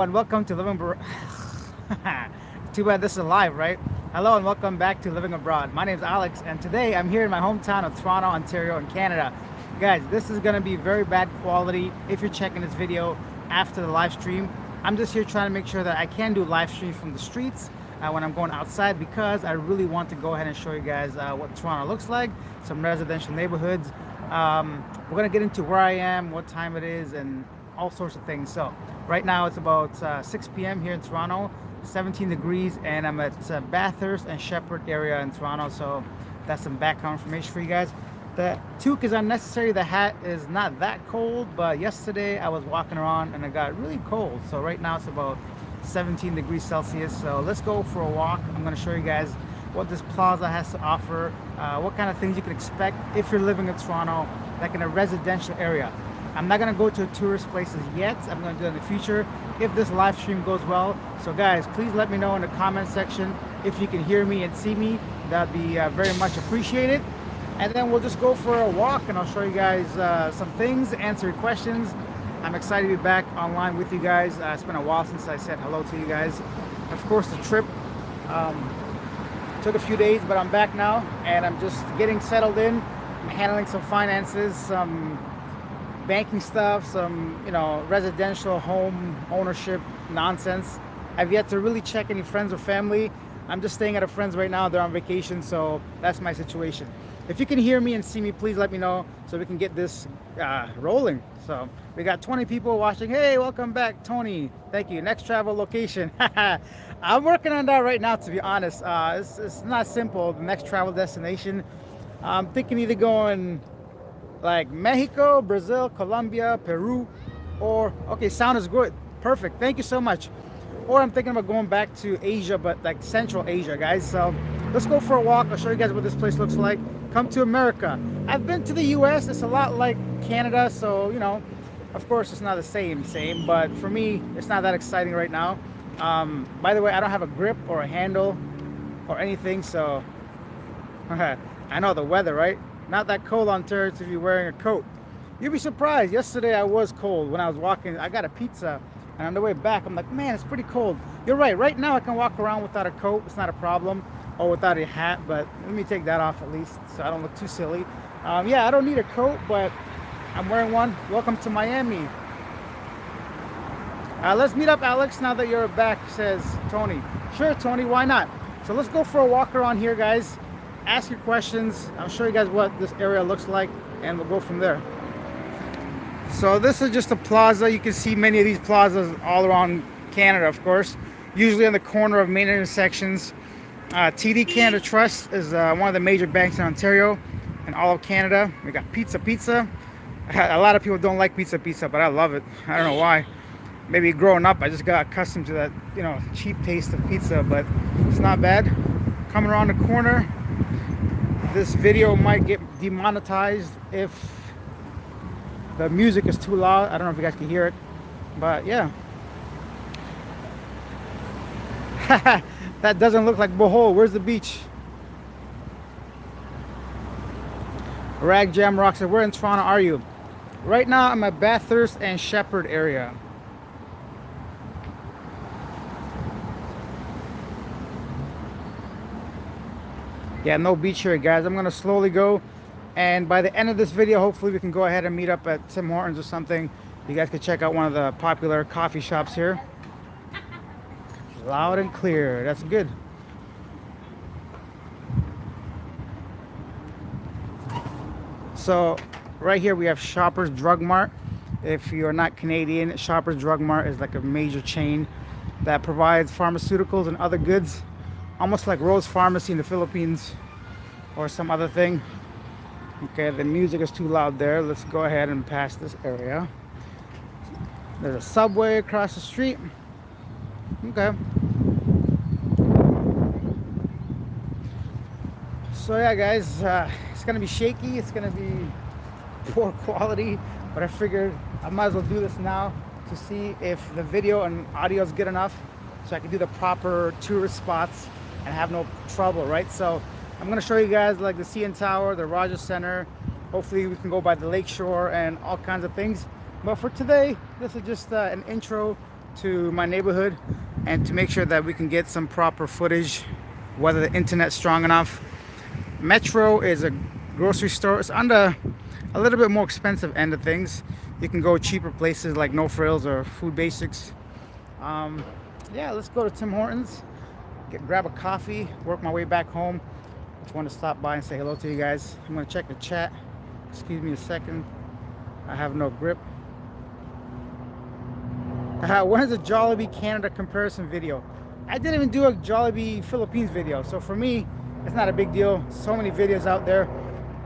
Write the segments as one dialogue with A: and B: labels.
A: And welcome to Living Abroad. Too bad this is live, right? Hello and welcome back to Living Abroad. My name is Alex, and today I'm here in my hometown of Toronto, Ontario, in Canada. Guys, this is going to be very bad quality if you're checking this video after the live stream. I'm just here trying to make sure that I can do live streams from the streets when I'm going outside because I really want to go ahead and show you guys what Toronto looks like, some residential neighborhoods. We're going to get into where I am, what time it is, and all sorts of things. So right now it's about 6 p.m. here in Toronto, 17 degrees, and I'm at Bathurst and Shepherd area in Toronto. So that's some background information for you guys. The toque is unnecessary. The hat is not that cold, but yesterday I was walking around and it got really cold. So right now it's about 17 degrees Celsius. So let's go for a walk. I'm going to show you guys what this plaza has to offer, what kind of things you can expect if you're living in Toronto, like in a residential area. I'm not going to go to tourist places yet. I'm going to do it in the future if this live stream goes well. So guys, please let me know in the comment section if you can hear me and see me. That'd be very much appreciated. And then we'll just go for a walk and I'll show you guys some things, answer your questions. I'm excited to be back online with you guys. It's been a while since I said hello to you guys. Of course, the trip took a few days, but I'm back now and I'm just getting settled in. I'm handling some finances, some banking stuff, some residential home ownership nonsense. I've yet to really check any friends or family. I'm just staying at a friend's right now. They're on vacation, so that's my situation. If you can hear me and see me, please let me know so we can get this rolling. So we got 20 people watching. Hey, welcome back, Tony. Thank you. Next travel location. I'm working on that right now, to be honest. It's not simple. The next travel destination. I'm thinking either going like Mexico, Brazil, Colombia, Peru, or okay, sound is good. Perfect. Thank you so much. Or I'm thinking about going back to Asia, but like Central Asia, guys. So let's go for a walk. I'll show you guys what this place looks like. Come to America. I've been to the US. It's a lot like Canada, so of course it's not the same, but for me, it's not that exciting right now. By the way, I don't have a grip or a handle or anything, so I know the weather, right? Not that cold on Ontario to be wearing a coat. You'd be surprised. Yesterday I was cold when I was walking. I got a pizza, and on the way back, I'm like, man, it's pretty cold. You're right. Right now I can walk around without a coat. It's not a problem. Or without a hat, but let me take that off at least so I don't look too silly. Yeah, I don't need a coat, but I'm wearing one. Welcome to Miami. Let's meet up, Alex, now that you're back, says Tony. Sure, Tony, why not? So let's go for a walk around here, guys. Ask your questions. I'll show you guys what this area looks like, and we'll go from there. So this is just a plaza. You can see many of these plazas all around Canada, of course. Usually on the corner of main intersections. TD Canada Trust is one of the major banks in Ontario and all of Canada. We got Pizza. A lot of people don't like Pizza, but I love it. I don't know why. Maybe growing up, I just got accustomed to that, cheap taste of pizza, but it's not bad. Coming around the corner, this video might get demonetized if the music is too loud. I don't know if you guys can hear it, but yeah. That doesn't look like Bohol. Where's the beach? Rag Jam Rock said, where in Toronto are you? Right now I'm at Bathurst and Shepherd area. Yeah, no beach here, guys. I'm gonna slowly go, and by the end of this video, hopefully we can go ahead and meet up at Tim Hortons or something. You guys can check out one of the popular coffee shops here. Loud and clear. That's good. So right here we have Shoppers Drug Mart. If you're not Canadian, Shoppers Drug Mart is like a major chain that provides pharmaceuticals and other goods, almost like Rose Pharmacy in the Philippines or some other thing. Okay, the music is too loud there. Let's go ahead and pass this area. There's a Subway across the street. Okay. So yeah, guys, it's gonna be shaky. It's gonna be poor quality, but I figured I might as well do this now to see if the video and audio is good enough, so I can do the proper tourist spots and have no trouble, right? So I'm gonna show you guys like the CN Tower, the Rogers Center. Hopefully we can go by the lakeshore and all kinds of things. But for today, this is just an intro to my neighborhood and to make sure that we can get some proper footage, whether the internet's strong enough. Metro is a grocery store. It's under a little bit more expensive end of things. You can go cheaper places like No Frills or Food Basics. Yeah, let's go to Tim Hortons, grab a coffee, work my way back home. Just want to stop by and say hello to you guys. I'm going to check the chat. Excuse me a second. I have no grip. When is a Jollibee Canada comparison video? I didn't even do a Jollibee Philippines video, so for me, it's not a big deal. So many videos out there.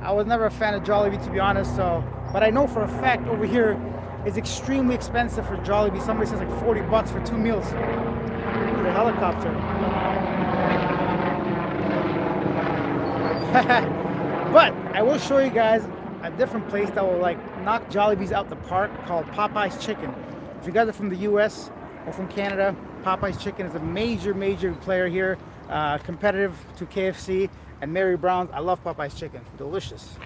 A: I was never a fan of Jollibee, to be honest. But I know for a fact over here it's extremely expensive for Jollibee. Somebody says like 40 bucks for 2 meals. The helicopter. But I will show you guys a different place that will like knock Jollibees out the park, called Popeye's Chicken. If you guys are from the US or from Canada, Popeye's Chicken is a major player here, competitive to KFC and Mary Brown's. I love Popeye's Chicken, delicious.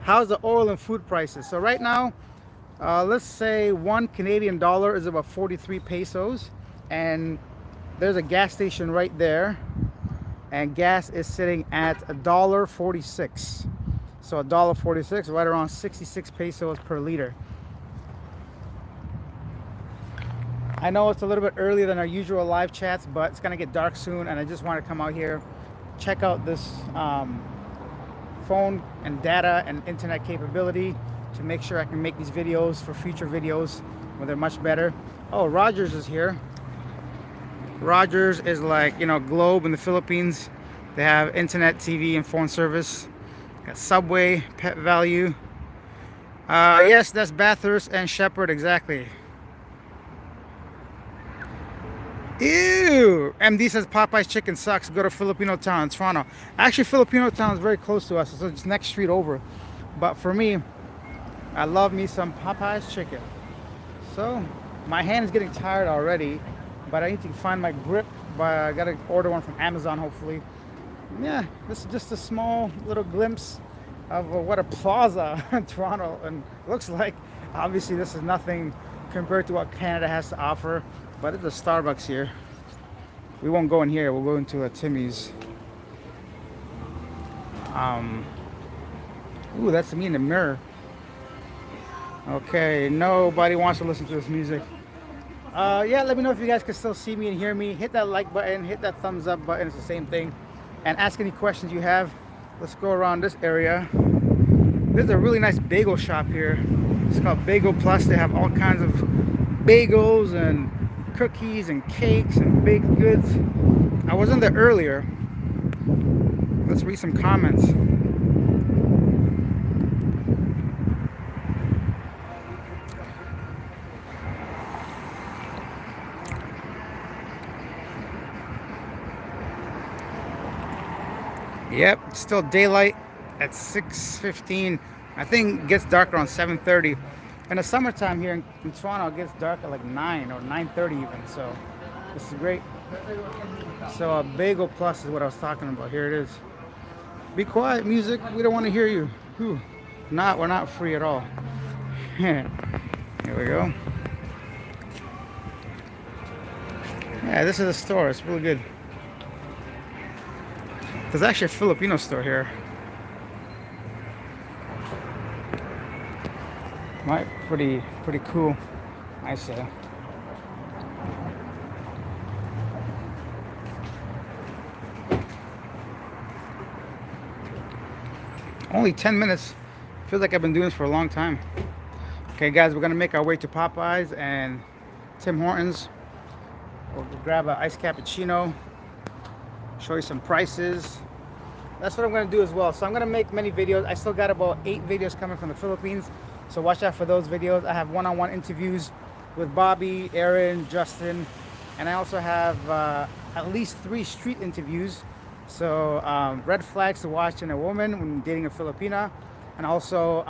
A: How's the oil and food prices? So right now, let's say 1 Canadian dollar is about 43 pesos, and there's a gas station right there, and gas is sitting at $1.46. So $1.46, right around 66 pesos per liter. I know it's a little bit earlier than our usual live chats, but it's gonna get dark soon, and I just want to come out here, check out this phone and data and internet capability to make sure I can make these videos for future videos where they're much better. Oh, Rogers is here. Rogers is like, you know, Globe in the Philippines. They have internet, TV, and phone service. Got Subway, Pet Value. Yes, that's Bathurst and Shepherd, exactly. Ew! MD says Popeye's Chicken sucks. Go to Filipino Town, Toronto. Actually, Filipino Town is very close to us. So it's next street over. But for me, I love me some Popeye's Chicken. So my hand is getting tired already, but I need to find my grip. But I gotta order one from Amazon, hopefully. Yeah, this is just a small little glimpse of what a plaza in Toronto and looks like. Obviously, this is nothing compared to what Canada has to offer, but it's a Starbucks here. We won't go in here. We'll go into a Timmy's. Ooh, that's me in the mirror. Okay, nobody wants to listen to this music. Yeah, let me know if you guys can still see me and hear me. Hit that like button, hit that thumbs up button. It's the same thing. And ask any questions you have. Let's go around this area. There's a really nice bagel shop here. It's called Bagel Plus. They have all kinds of bagels and cookies and cakes and baked goods. I was in there earlier. Let's read some comments. Yep, it's still daylight at 6:15. I think it gets dark around 7:30. In the summertime here in Toronto, it gets dark at like 9 or 9:30 even. So this is great. So a Bagel Plus is what I was talking about. Here it is. Be quiet, music. We don't want to hear you. Whew. We're not free at all. Here we go. Yeah, this is a store. It's really good. There's actually a Filipino store here. Right, pretty cool. I say. Only 10 minutes. Feels like I've been doing this for a long time. Okay, guys, we're gonna make our way to Popeyes and Tim Hortons. We'll grab an iced cappuccino. Show you some prices. That's what I'm going to do as well. So I'm going to make many videos. I still got about 8 videos coming from the Philippines, so watch out for those videos. I have one-on-one interviews with Bobby, Aaron, Justin, and I also have at least 3 street interviews. So red flags to watch in a woman when dating a Filipina, and also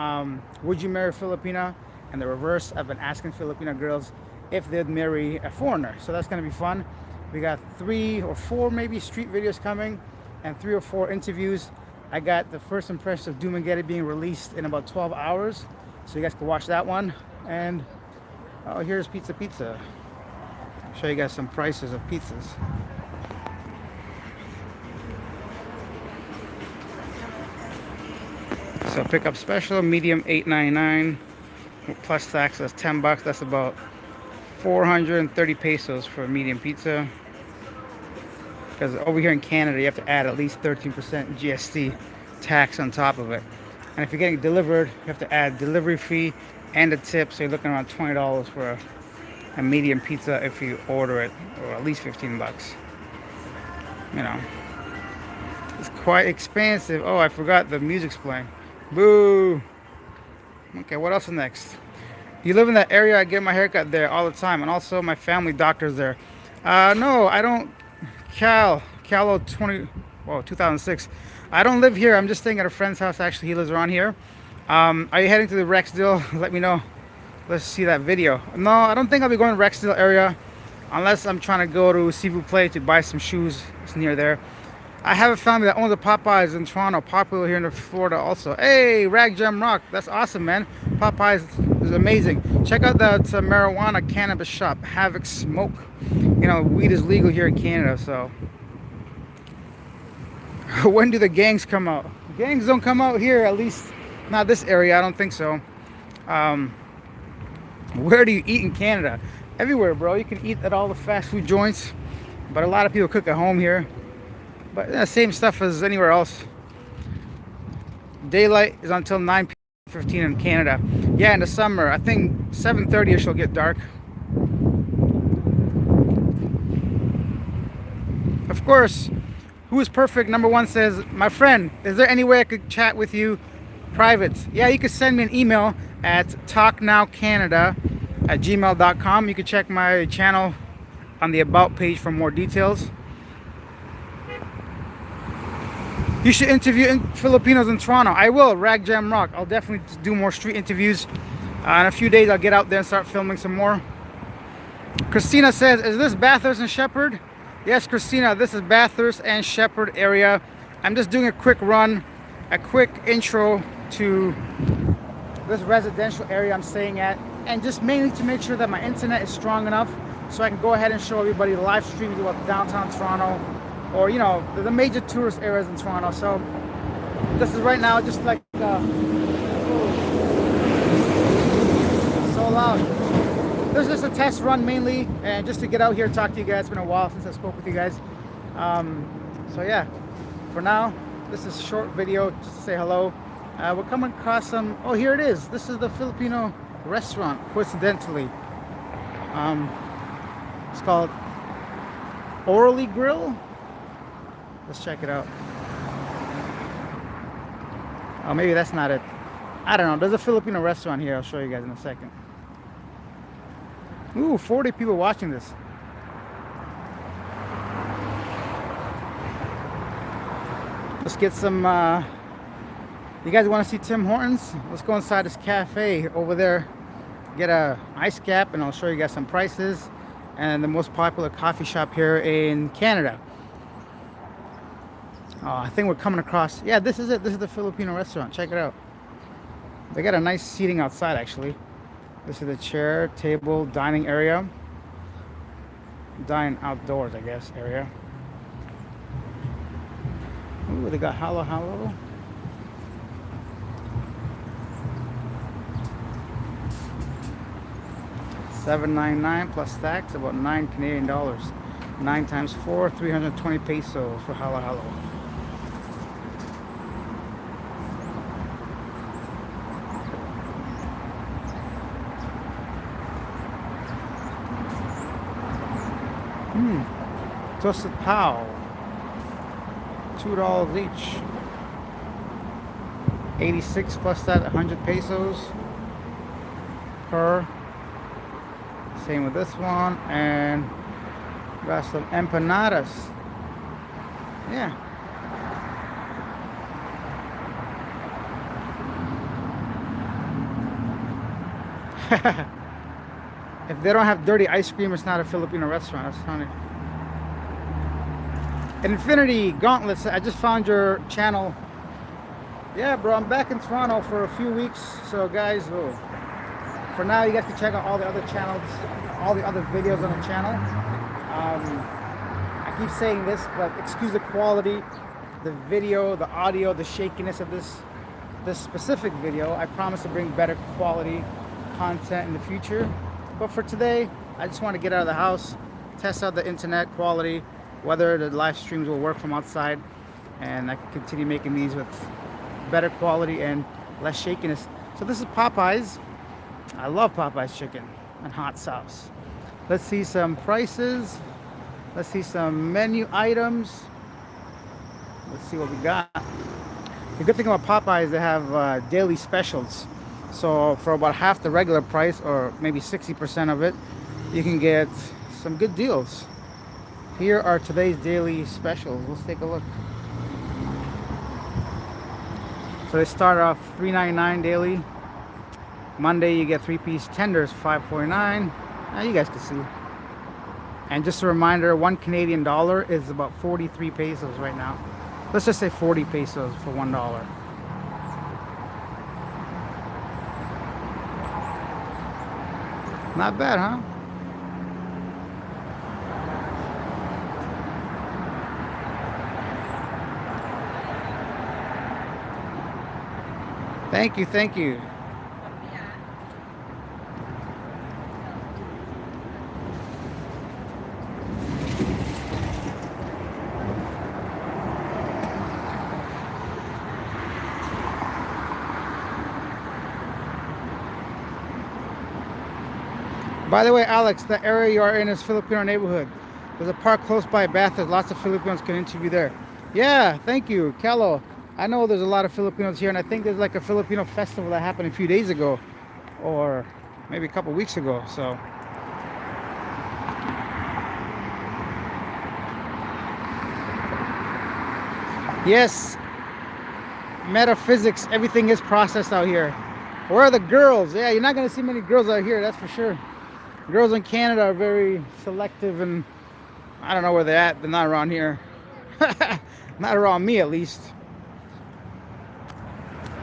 A: would you marry a Filipina, and the reverse. I've been asking Filipina girls if they'd marry a foreigner, so that's going to be fun. We got 3 or 4 maybe street videos coming and 3 or 4 interviews. I got the first impression of Doomageddon being released in about 12 hours. So you guys can watch that one. And oh, here's Pizza Pizza. Show you guys some prices of pizzas. So pickup special, medium $8.99 plus tax. That's $10. That's about 430 pesos for a medium pizza. Because over here in Canada, you have to add at least 13% GST tax on top of it. And if you're getting delivered, you have to add delivery fee and a tip. So you're looking around $20 for a medium pizza if you order it, or at least 15 bucks. You know, it's quite expensive. Oh, I forgot the music's playing. Boo. Okay, what else is next? You live in that area? I get my haircut there all the time, and also my family doctor's there. No, I don't. Calo 2006. I don't live here. I'm just staying at a friend's house. Actually, he lives around here. Are you heading to the Rexdale? Let me know. Let's see that video. No, I don't think I'll be going to Rexdale area unless I'm trying to go to Cebu Play to buy some shoes. It's near there. I have a family that owns a Popeyes in Toronto, popular here in Florida also. Hey, Rag Jam Rock. That's awesome, man. Popeyes is amazing. Check out that marijuana cannabis shop, Havoc Smoke. You know, weed is legal here in Canada, so. When do the gangs come out? Gangs don't come out here, at least not this area. I don't think so. Where do you eat in Canada? Everywhere, bro. You can eat at all the fast food joints, but a lot of people cook at home here. But yeah, same stuff as anywhere else. Daylight is until 9:15 in Canada. Yeah, in the summer, I think 7:30ish will get dark. Of course, who is perfect? Number one says, my friend, is there any way I could chat with you private? Yeah, you could send me an email at talknowcanada@gmail.com. You can check my channel on the About page for more details. You should interview Filipinos in Toronto. I will. Rag Jam Rock. I'll definitely do more street interviews. In a few days, I'll get out there and start filming some more. Christina says, is this Bathurst and Shepherd? Yes, Christina, this is Bathurst and Shepherd area. I'm just doing a quick run, a quick intro to this residential area I'm staying at, and just mainly to make sure that my internet is strong enough so I can go ahead and show everybody the live streams about downtown Toronto, or you know, the major tourist areas in Toronto. So this is right now just like so loud. This is just a test run mainly, and just to get out here and talk to you guys. It's been a while since I spoke with you guys. So yeah, for now, this is a short video just to say hello. We're coming across some, oh, here it is. This is the Filipino restaurant, coincidentally. It's called Orally Grill. Let's check it out. Oh, maybe that's not it. I don't know. There's a Filipino restaurant here. I'll show you guys in a second. Ooh, 40 people watching this. Let's get some, you guys want to see Tim Hortons? Let's go inside this cafe over there. Get a ice cap, and I'll show you guys some prices. And the most popular coffee shop here in Canada. I think we're coming across, yeah, this is it. This is the Filipino restaurant. Check it out. They got a nice seating outside, actually. This is the chair, table, dining area. Dine outdoors, I guess, area. Ooh, they got halo halo. $7.99 plus tax, about 9 Canadian dollars. 9 times 4, 320 pesos for halo halo. Toasted Pow, $2 each. 86 plus that, 100 pesos per. Same with this one, and got some empanadas. Yeah. If they don't have dirty ice cream, it's not a Filipino restaurant. That's funny. Infinity Gauntlets, I just found your channel. Yeah, bro, I'm back in Toronto for a few weeks. So, guys, For now, you guys can check out all the other channels, all the other videos on the channel. I keep saying this, but excuse the quality, the video, the audio, the shakiness of this specific video. I promise to bring better quality content in the future. But for today, I just want to get out of the house, test out the internet quality, whether the live streams will work from outside, and I can continue making these with better quality and less shakiness. So this is Popeyes. I love Popeyes chicken and hot sauce. Let's see some prices. Let's see some menu items. Let's see what we got. The good thing about Popeyes is they have daily specials. So for about half the regular price, or maybe 60% of it, you can get some good deals. Here are today's daily specials. Let's take a look. So they start off $3.99 daily. Monday you get 3-piece tenders, $5.49. Now you guys can see. And just a reminder, $1 Canadian is about 43 pesos right now. Let's just say 40 pesos for $1. Not bad, huh? Thank you, thank you. By the way, Alex, the area you are in is Filipino neighborhood. There's a park close by Bath that lots of Filipinos can interview there. Yeah, thank you, Kello. I know there's a lot of Filipinos here, and I think there's like a Filipino festival that happened a few days ago, or maybe a couple weeks ago. So yes, metaphysics, everything is processed out here. Where are the girls? Yeah, you're not gonna see many girls out here, that's for sure. Girls in Canada are very selective, and I don't know where they're at. They're not around here. Not around me, at least.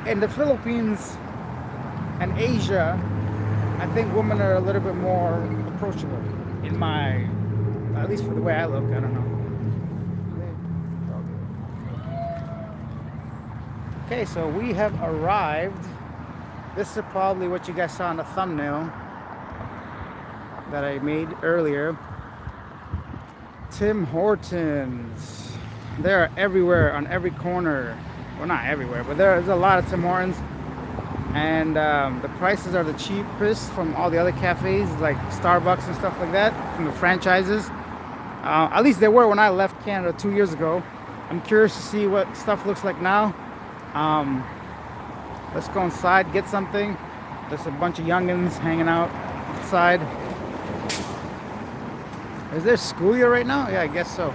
A: In the Philippines and Asia, I think women are a little bit more approachable. In my, at least for the way I look, I don't know. Okay, so we have arrived. This is probably what you guys saw in the thumbnail that I made earlier. Tim Hortons. They're everywhere, on every corner. Well, not everywhere, but there's a lot of Tim Hortons. And the prices are the cheapest from all the other cafes, like Starbucks and stuff like that, from the franchises. At least they were when I left Canada 2 years ago. I'm curious to see what stuff looks like now. Let's go inside, get something. There's a bunch of youngins hanging out outside. Is there school year right now? Yeah, I guess so.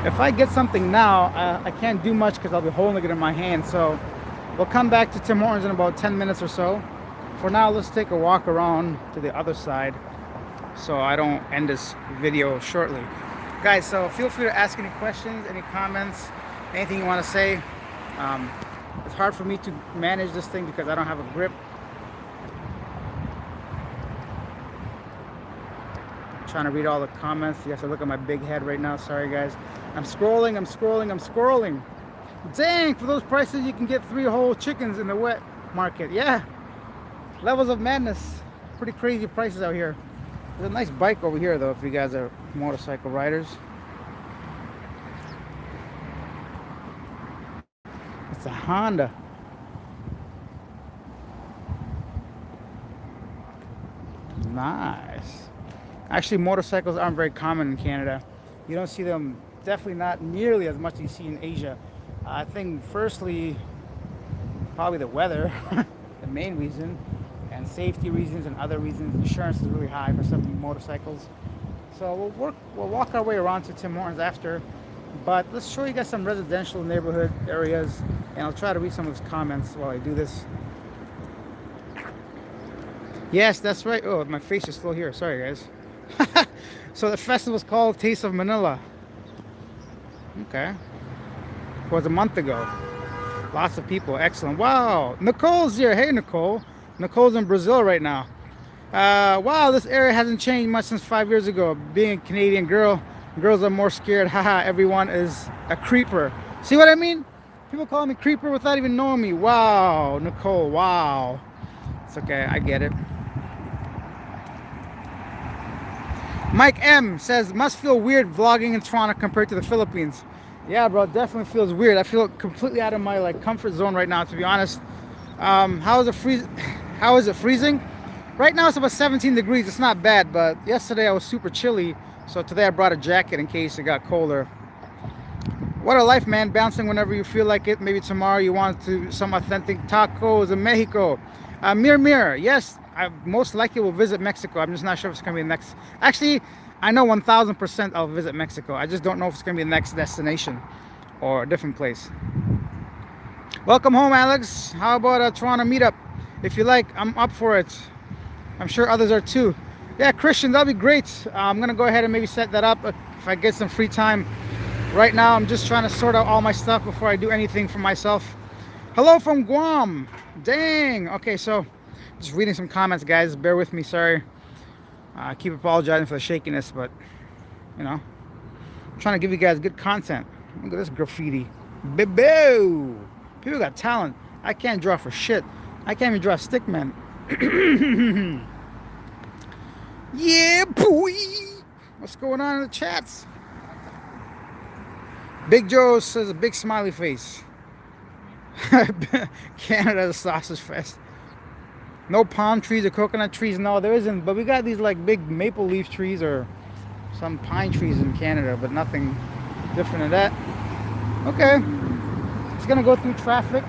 A: If I get something now, I can't do much because I'll be holding it in my hand. So we'll come back to Tim Hortons in about 10 minutes or so. For now, let's take a walk around to the other side so I don't end this video shortly. Guys, so feel free to ask any questions, any comments, anything you want to say. It's hard for me to manage this thing because I don't have a grip. I'm trying to read all the comments. You have to look at my big head right now. Sorry, guys. I'm scrolling. Dang, for those prices, you can get 3 whole chickens in the wet market. Yeah. Levels of madness. Pretty crazy prices out here. There's a nice bike over here, though, if you guys are motorcycle riders. It's a Honda. Nice. Actually, motorcycles aren't very common in Canada. You don't see them, definitely not nearly as much as you see in Asia. I think, firstly, probably the weather, the main reason, and safety reasons and other reasons. Insurance is really high for some of these motorcycles. So we'll walk our way around to Tim Hortons after, but let's show you guys some residential neighborhood areas, and I'll try to read some of his comments while I do this. Yes, that's right. Oh, my face is still here. Sorry, guys. So the festival is called Taste of Manila. Okay. It was a month ago. Lots of people. Excellent. Wow. Nicole's here. Hey, Nicole. Nicole's in Brazil right now. Wow, this area hasn't changed much since 5 years ago. Being a Canadian girl, girls are more scared. Haha, everyone is a creeper. See what I mean? People call me creeper without even knowing me. Wow, Nicole, wow. It's okay, I get it. Mike M says, must feel weird vlogging in Toronto compared to the Philippines. Yeah, bro, it definitely feels weird. I feel completely out of my like comfort zone right now, to be honest. How is it freezing? Right now it's about 17 degrees. It's not bad, but yesterday I was super chilly. So today I brought a jacket in case it got colder. What a life, man. Bouncing whenever you feel like it. Maybe tomorrow you want to some authentic tacos in Mexico. Mir, yes, I most likely will visit Mexico. I'm just not sure if it's going to be the next. Actually, I know 1000% I'll visit Mexico. I just don't know if it's going to be the next destination or a different place. Welcome home, Alex. How about a Toronto meetup? If you like, I'm up for it. I'm sure others are too. Yeah, Christian, that'll be great. I'm going to go ahead and maybe set that up if I get some free time. Right now, I'm just trying to sort out all my stuff before I do anything for myself. Hello from Guam. Dang. Okay, so just reading some comments, guys. Bear with me. Sorry. I keep apologizing for the shakiness, but, you know, I'm trying to give you guys good content. Look at this graffiti. Boo! People got talent. I can't draw for shit. I can't even draw stick man. Yeah, boy. What's going on in the chats? Big Joe says a big smiley face. Canada's a sausage fest. No palm trees or coconut trees. No, there isn't. But we got these like big maple leaf trees or some pine trees in Canada, but nothing different than that. Okay. It's gonna go through traffic.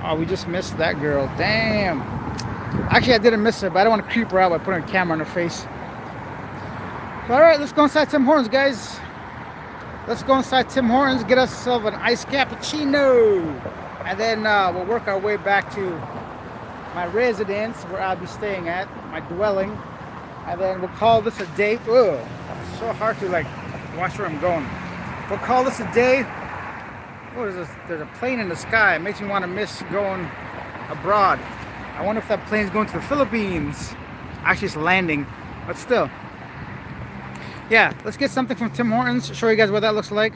A: Oh, we just missed that girl. Damn. Actually, I didn't miss her, but I don't want to creep her out by putting a camera on her face. All right, let's go inside Tim Hortons, guys. Let's go inside Tim Hortons, get ourselves an iced cappuccino, and then we'll work our way back to my residence where I'll be staying at, my dwelling, and then we'll call this a day. Ugh, it's so hard to like watch where I'm going. We'll call this a day. What is this? There's a plane in the sky. It makes me want to miss going abroad. I wonder if that plane's going to the Philippines. Actually, it's landing, but still. Yeah, let's get something from Tim Hortons. Show you guys what that looks like.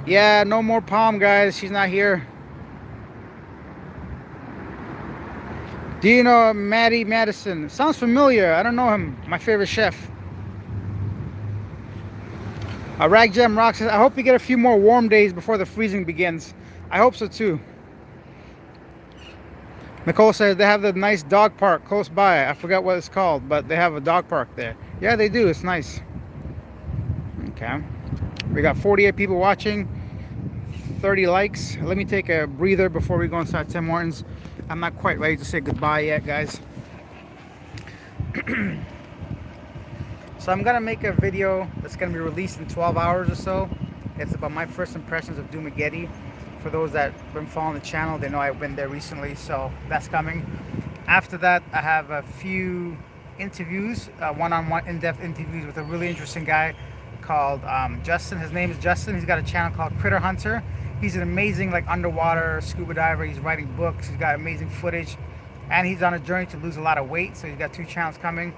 A: Yeah, no more Palm, guys. She's not here. Do you know Maddie Madison? Sounds familiar. I don't know him. My favorite chef. Rag Jam Rock says, I hope you get a few more warm days before the freezing begins. I hope so too. Nicole says they have the nice dog park close by. I forgot what it's called, but they have a dog park there. Yeah, they do. It's nice. Okay. We got 48 people watching, 30 likes. Let me take a breather before we go inside Tim Hortons. I'm not quite ready to say goodbye yet, guys. So I'm gonna make a video that's gonna be released in 12 hours or so. It's about my first impressions of Dumaguete. For those that have been following the channel, they know I've been there recently, so that's coming. After that, I have a few interviews, one-on-one in-depth interviews with a really interesting guy called Justin. His name is Justin. He's got a channel called Critter Hunter. He's an amazing like underwater scuba diver. He's writing books. He's got amazing footage, and he's on a journey to lose a lot of weight. So he's got 2 channels coming.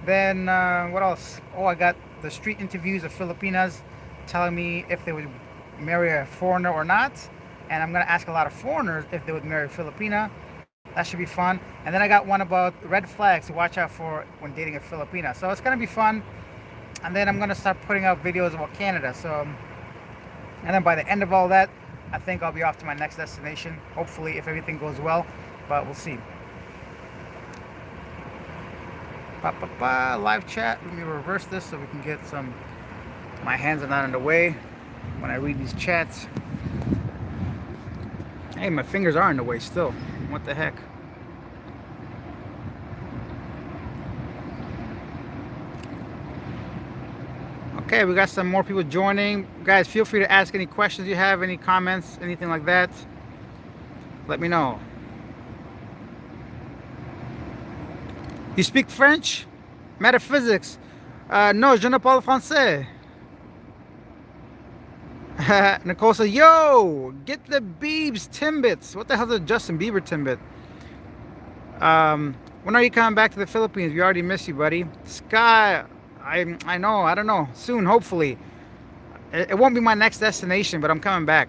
A: Then what else? Oh, I got the street interviews of Filipinas telling me if they would marry a foreigner or not, and I'm gonna ask a lot of foreigners if they would marry a Filipina. That should be fun. And then I got one about red flags to watch out for when dating a Filipina. So it's gonna be fun. And then I'm gonna start putting out videos about Canada. So, and then by the end of all that, I think I'll be off to my next destination. Hopefully, if everything goes well, but we'll see. Live chat. Let me reverse this so we can get some. My hands are not in the way when I read these chats. Hey, my fingers are in the way still. What the heck? Okay, we got some more people joining. Guys, feel free to ask any questions you have, any comments, anything like that. Let me know. You speak French? Metaphysics? No, je ne parle français. Nicole says, yo, get the Biebs Timbits. What the hell's a Justin Bieber Timbit? When are you coming back to the Philippines? We already miss you, buddy. Sky, I know, I don't know. Soon, hopefully. It won't be my next destination, but I'm coming back.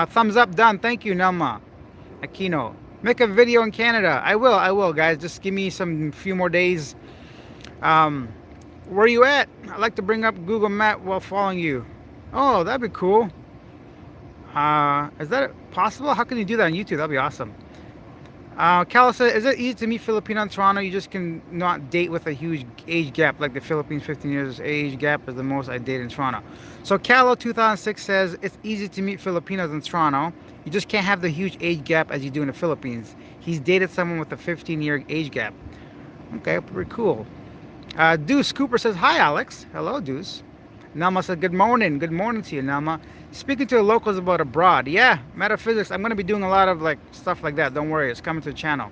A: Thumbs up, done. Thank you, Nelma Aquino. Make a video in Canada. I will, guys. Just give me some few more days. Where are you at? I like to bring up Google Map while following you. Oh, that'd be cool. Is that possible? How can you do that on YouTube? That'd be awesome. Cal said, is it easy to meet Filipino in Toronto? You just can not date with a huge age gap like the Philippines. 15 years age gap is the most I date in Toronto. So Callo 2006 says it's easy to meet Filipinos in Toronto. You just can't have the huge age gap as you do in the Philippines. He's dated someone with a 15-year age gap. Okay, pretty cool. Deuce Cooper says, hi, Alex. Hello, Deuce. Nelma said, good morning. Good morning to you, Nelma. Speaking to the locals about abroad. Yeah, metaphysics. I'm going to be doing a lot of like stuff like that. Don't worry. It's coming to the channel.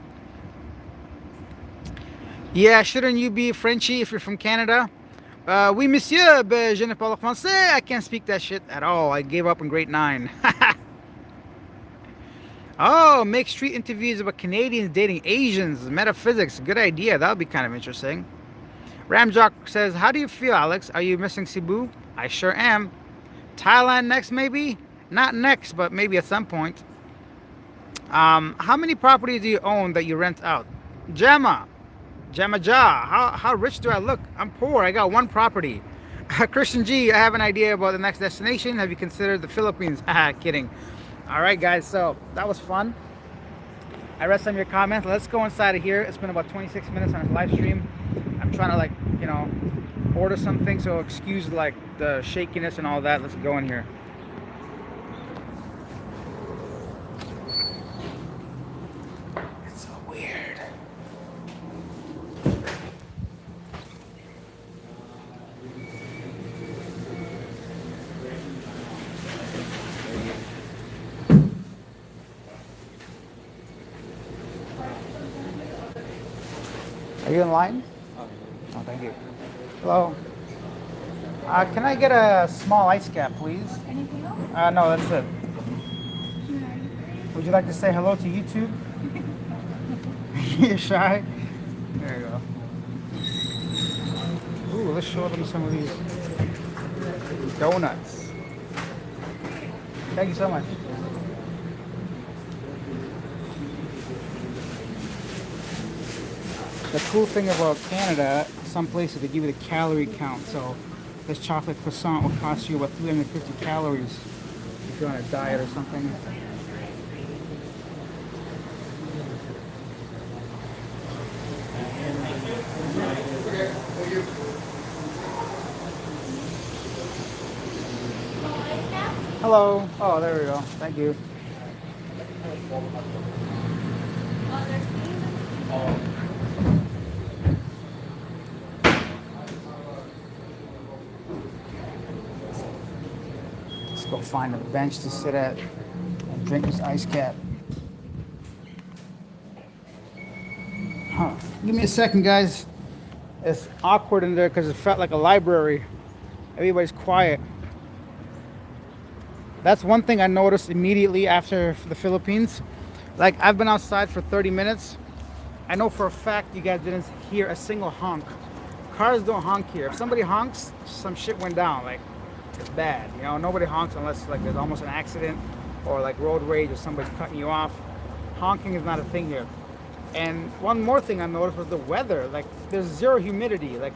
A: Yeah, shouldn't you be Frenchy if you're from Canada? Oui, monsieur, je ne parle français. I can't speak that shit at all. I gave up in grade 9. Oh, make street interviews about Canadians dating Asians. Metaphysics. Good idea. That would be kind of interesting. Ramjock says, how do you feel, Alex? Are you missing Cebu? I sure am. Thailand next, maybe? Not next, but maybe at some point. How many properties do you own that you rent out? Gemma Ja. How rich do I look? I'm poor. I got one property. Christian G, I have an idea about the next destination. Have you considered the Philippines? Kidding. All right, guys. So that was fun. I read some of your comments. Let's go inside of here. It's been about 26 minutes on this live stream. I'm trying to, like, you know, order something, so excuse like the shakiness and all that. Let's go in here. It's so weird. Are you in line? Oh, thank you. Hello. Can I get a small ice cap, please?
B: Anything else?
A: No, that's it. Would you like to say hello to YouTube? You're shy? There you go. Ooh, let's show them some of these donuts. Thank you so much. The cool thing about Canada, some places they give you the calorie count. So this chocolate croissant will cost you about 350 calories if you're on a diet or something. Hello. Oh, there we go. Thank you. Let's go find a bench to sit at and drink this ice cap. Huh. Give me a second, guys. It's awkward in there because it felt like a library. Everybody's quiet. That's one thing I noticed immediately after the Philippines. Like, I've been outside for 30 minutes. I know for a fact you guys didn't hear a single honk. Cars don't honk here. If somebody honks, some shit went down. Like, it's bad. You know, nobody honks unless like there's almost an accident or like road rage or somebody's cutting you off. Honking is not a thing here. And one more thing I noticed was the weather. Like, there's zero humidity. Like,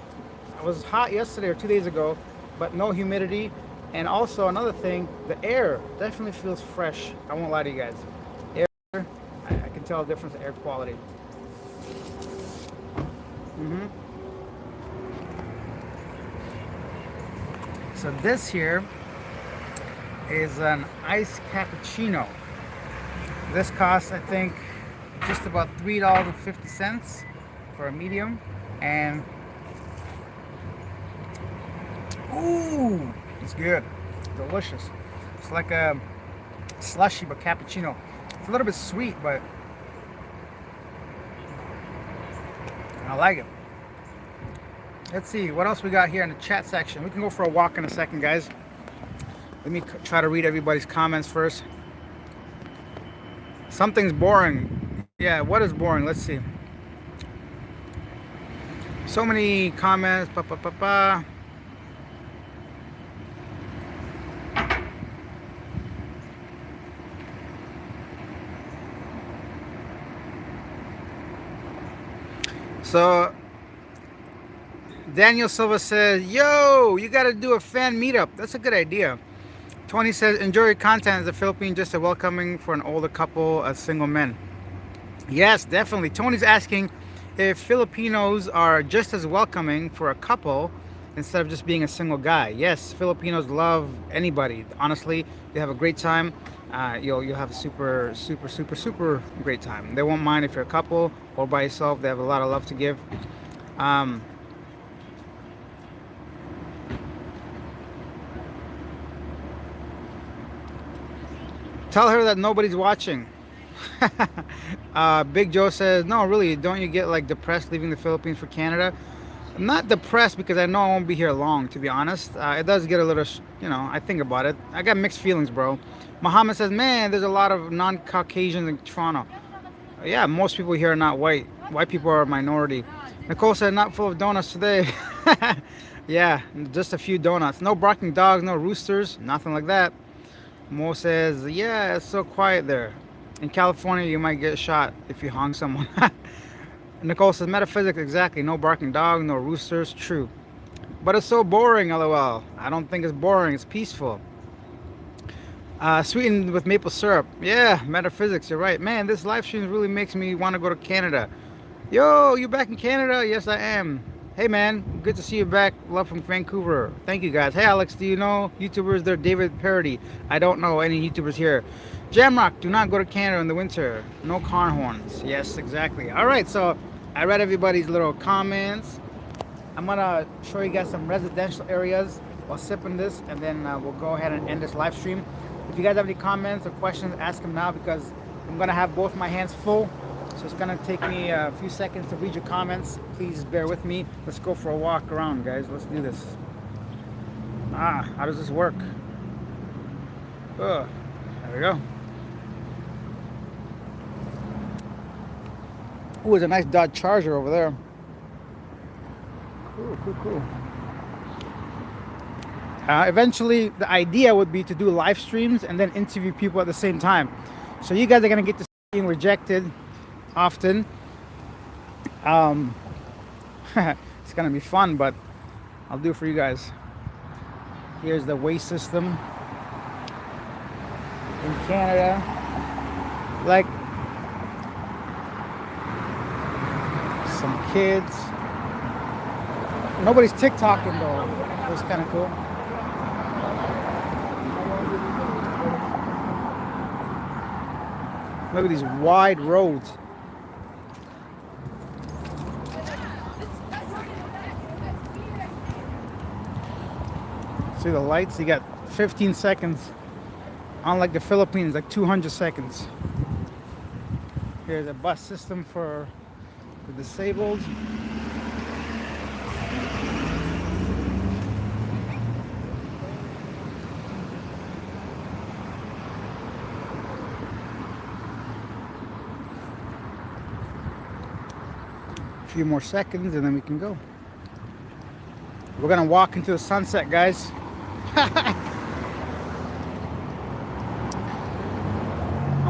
A: it was hot yesterday or 2 days ago, but no humidity. And also another thing, the air definitely feels fresh. I won't lie to you guys. Air, I can tell the difference in air quality. So this here is an iced cappuccino. This costs, I think, just about $3.50 for a medium. And ooh, it's good, delicious. It's like a slushy but cappuccino. It's a little bit sweet, but I like it. Let's see what else we got here in the chat section. We can go for a walk in a second, guys. Let me try to read everybody's comments first. Something's boring. Yeah, what is boring? Let's see. So many comments. Pa, pa, pa, pa. So Daniel Silva says, "Yo, you got to do a fan meetup. That's a good idea." Tony says, "Enjoy your content as a Philippine, just a welcoming for an older couple as single men." Yes, definitely. Tony's asking if Filipinos are just as welcoming for a couple instead of just being a single guy. Yes, Filipinos love anybody. Honestly, you have a great time. You'll have a super great time. They won't mind if you're a couple or by yourself. They have a lot of love to give. Um, Tell her that nobody's watching. Big Joe says, "No, really, don't you get like depressed leaving the Philippines for Canada?" I'm not depressed because I know I won't be here long, to be honest. It does get a little, I think about it. I got mixed feelings, bro. Muhammad says, "Man, there's a lot of non-Caucasians in Toronto." Yeah, most people here are not white. White people are a minority. Nicole said, "Not full of donuts today." Yeah, just a few donuts. No barking dogs, no roosters, nothing like that. Mo says, "Yeah, it's so quiet there. In California, you might get shot if you honk someone." Nicole says, "Metaphysics, exactly. No barking dog, no roosters. True. But it's so boring, lol. I don't think it's boring. It's peaceful. Sweetened with maple syrup. Yeah, metaphysics, you're right. Man, this live stream really makes me want to go to Canada. Yo, you back in Canada? Yes, I am. Hey, man, good to see you back. Love from Vancouver. Thank you, guys. Hey, Alex, do you know YouTubers there? David Parody. I don't know any YouTubers here. Jamrock, do not go to Canada in the winter. No car horns. Yes, exactly. All right, so I read everybody's little comments. I'm going to show you guys some residential areas while sipping this, and then we'll go ahead and end this live stream. If you guys have any comments or questions, ask them now because I'm going to have both my hands full. So it's going to take me a few seconds to read your comments. Please bear with me. Let's go for a walk around, guys. Let's do this. How does this work? There we go. Ooh, there's a nice Dodge Charger over there. Cool. Eventually, the idea would be to do live streams and then interview people at the same time. So you guys are going to get to see being rejected often. It's going to be fun, but I'll do it for you guys. Here's the waste system in Canada. Like some kids. Nobody's TikToking though. It was kind of cool. Look at these wide roads. See the lights? You got 15 seconds. Unlike the Philippines, like 200 seconds. Here's a bus system for the disabled. A few more seconds and then we can go. We're gonna walk into the sunset, guys. I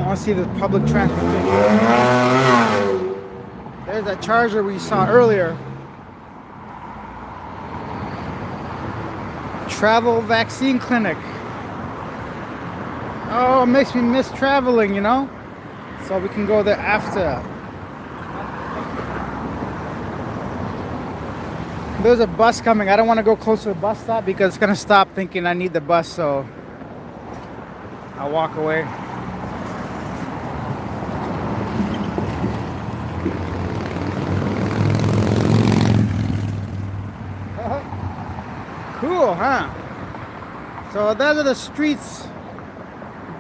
A: want to see the public transportation. There's that Charger we saw earlier. Travel vaccine clinic. Oh, it makes me miss traveling, you know? So we can go there after. There's a bus coming. I don't want to go close to the bus stop because it's going to stop thinking I need the bus, so I'll walk away. Cool, huh? So those are the streets.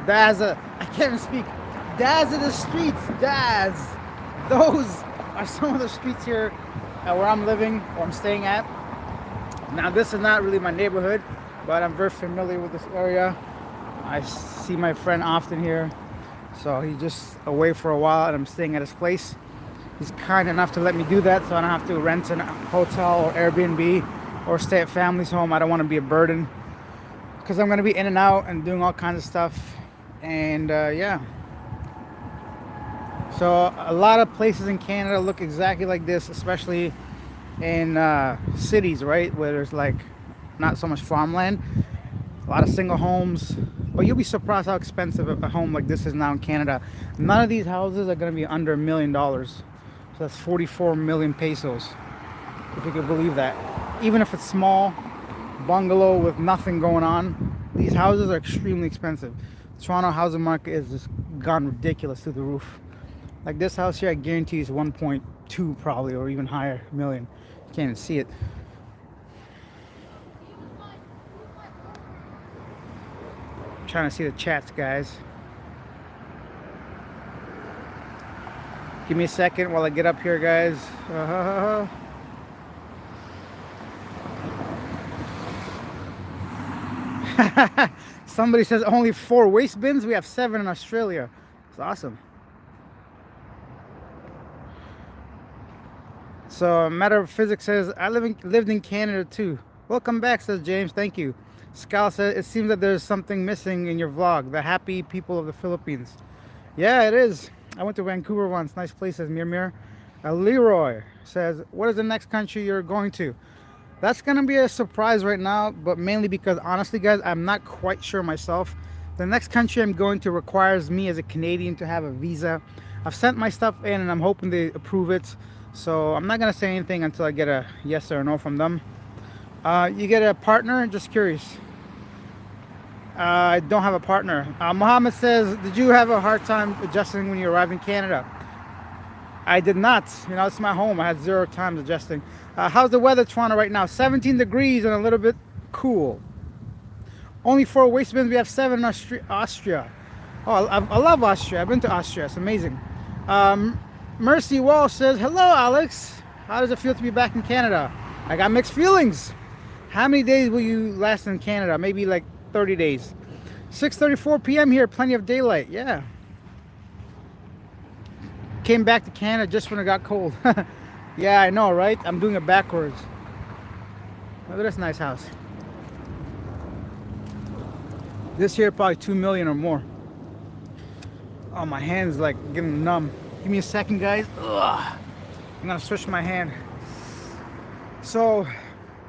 A: I can't even speak. Those are the streets. Those are some of the streets here where I'm living or I'm staying at. Now this is not really my neighborhood, but I'm very familiar with this area. I see my friend often here, so he's just away for a while and I'm staying at his place. He's kind enough to let me do that so I don't have to rent a hotel or Airbnb or stay at family's home. I don't want to be a burden because I'm going to be in and out and doing all kinds of stuff. And yeah. So a lot of places in Canada look exactly like this, especially in cities, right? Where there's like not so much farmland, a lot of single homes. But you'll be surprised how expensive a home like this is now in Canada. None of these houses are going to be under $1 million. So that's 44 million pesos, if you could believe that. Even if it's small, bungalow with nothing going on, these houses are extremely expensive. The Toronto housing market is just gone ridiculous through the roof. Like this house here, I guarantee is 1.2 probably, or even higher million. You can't even see it. I'm trying to see the chats, guys. Give me a second while I get up here, guys. Somebody says only 4 waste bins. We have 7 in Australia. It's awesome. So Matter of Physics says I lived in Canada too. Welcome back, says James. Thank you. Scal says it seems that there's something missing in your vlog. The happy people of the Philippines. Yeah, it is. I went to Vancouver once. Nice place, says Mir. Leroy says, what is the next country you're going to? That's going to be a surprise right now, but mainly because honestly, guys, I'm not quite sure myself. The next country I'm going to requires me as a Canadian to have a visa. I've sent my stuff in and I'm hoping they approve it. So I'm not going to say anything until I get a yes or a no from them. You get a partner? Just curious. I don't have a partner. Mohammed says, did you have a hard time adjusting when you arrived in Canada? I did not. You know, it's my home. I had 0 times adjusting. How's the weather, Toronto, right now? 17 degrees and a little bit cool. Only 4 waste bins. We have 7 in Austria. Oh, I love Austria. I've been to Austria. It's amazing. Mercy Wall says, hello, Alex. How does it feel to be back in Canada? I got mixed feelings. How many days will you last in Canada? Maybe like 30 days. 6:34 p.m. here. Plenty of daylight. Yeah. Came back to Canada just when it got cold. Yeah, I know, right? I'm doing it backwards. Look at this nice house. This here probably 2 million or more. Oh, my hand's like getting numb. Give me a second, guys. Ugh. I'm gonna switch my hand. So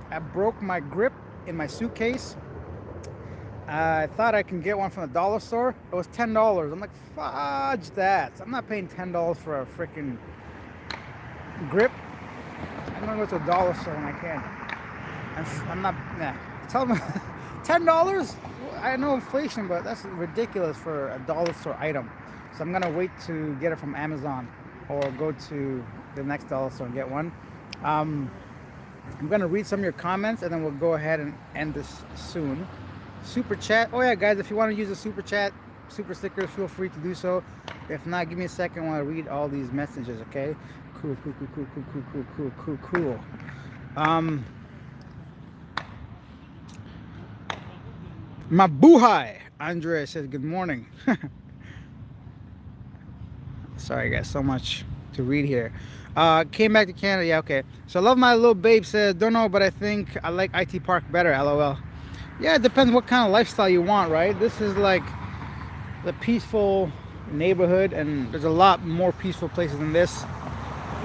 A: I broke my grip in my suitcase. I thought I can get one from the dollar store. It was $10. I'm like, fudge that. I'm not paying $10 for a freaking grip. I'm gonna go to a dollar store when I can. I'm not, nah. Tell them $10? I know inflation, but that's ridiculous for a dollar store item. So I'm gonna wait to get it from Amazon or go to the next dollar store and get one. I'm gonna read some of your comments and then we'll go ahead and end this soon. Super chat. Oh yeah, guys, if you want to use a super chat, super stickers, feel free to do so. If not, give me a second while I read all these messages, okay? Cool. Mabuhay. Andrea says good morning. Sorry, guys, so much to read here. Came back to Canada. Yeah, okay. So I love my little babe says, don't know, but I think I like IT Park better. LOL. Yeah, it depends what kind of lifestyle you want, right? This is like the peaceful neighborhood, and there's a lot more peaceful places than this.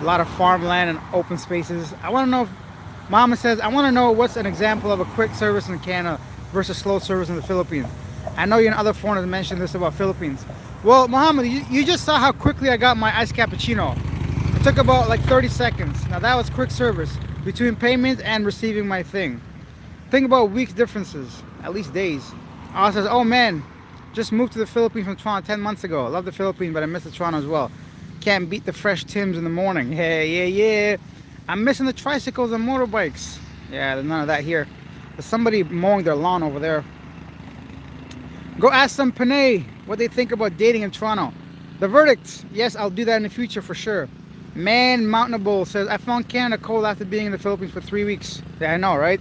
A: A lot of farmland and open spaces. I want to know if Mama says, I want to know what's an example of a quick service in Canada versus slow service in the Philippines. I know you and other foreigners mentioned this about Philippines. Well, Mohammed, you just saw how quickly I got my iced cappuccino. It took about like 30 seconds. Now that was quick service between payment and receiving my thing. Think about weeks differences, at least days. Also says, oh man, just moved to the Philippines from Toronto 10 months ago. I love the Philippines, but I miss the Toronto as well. Can't beat the fresh Tims in the morning. Yeah. I'm missing the tricycles and motorbikes. Yeah, there's none of that here. There's somebody mowing their lawn over there. Go ask some Panay what they think about dating in Toronto. The verdict, yes, I'll do that in the future for sure. Man Mountable says, I found Canada cold after being in the Philippines for 3 weeks. Yeah, I know, right?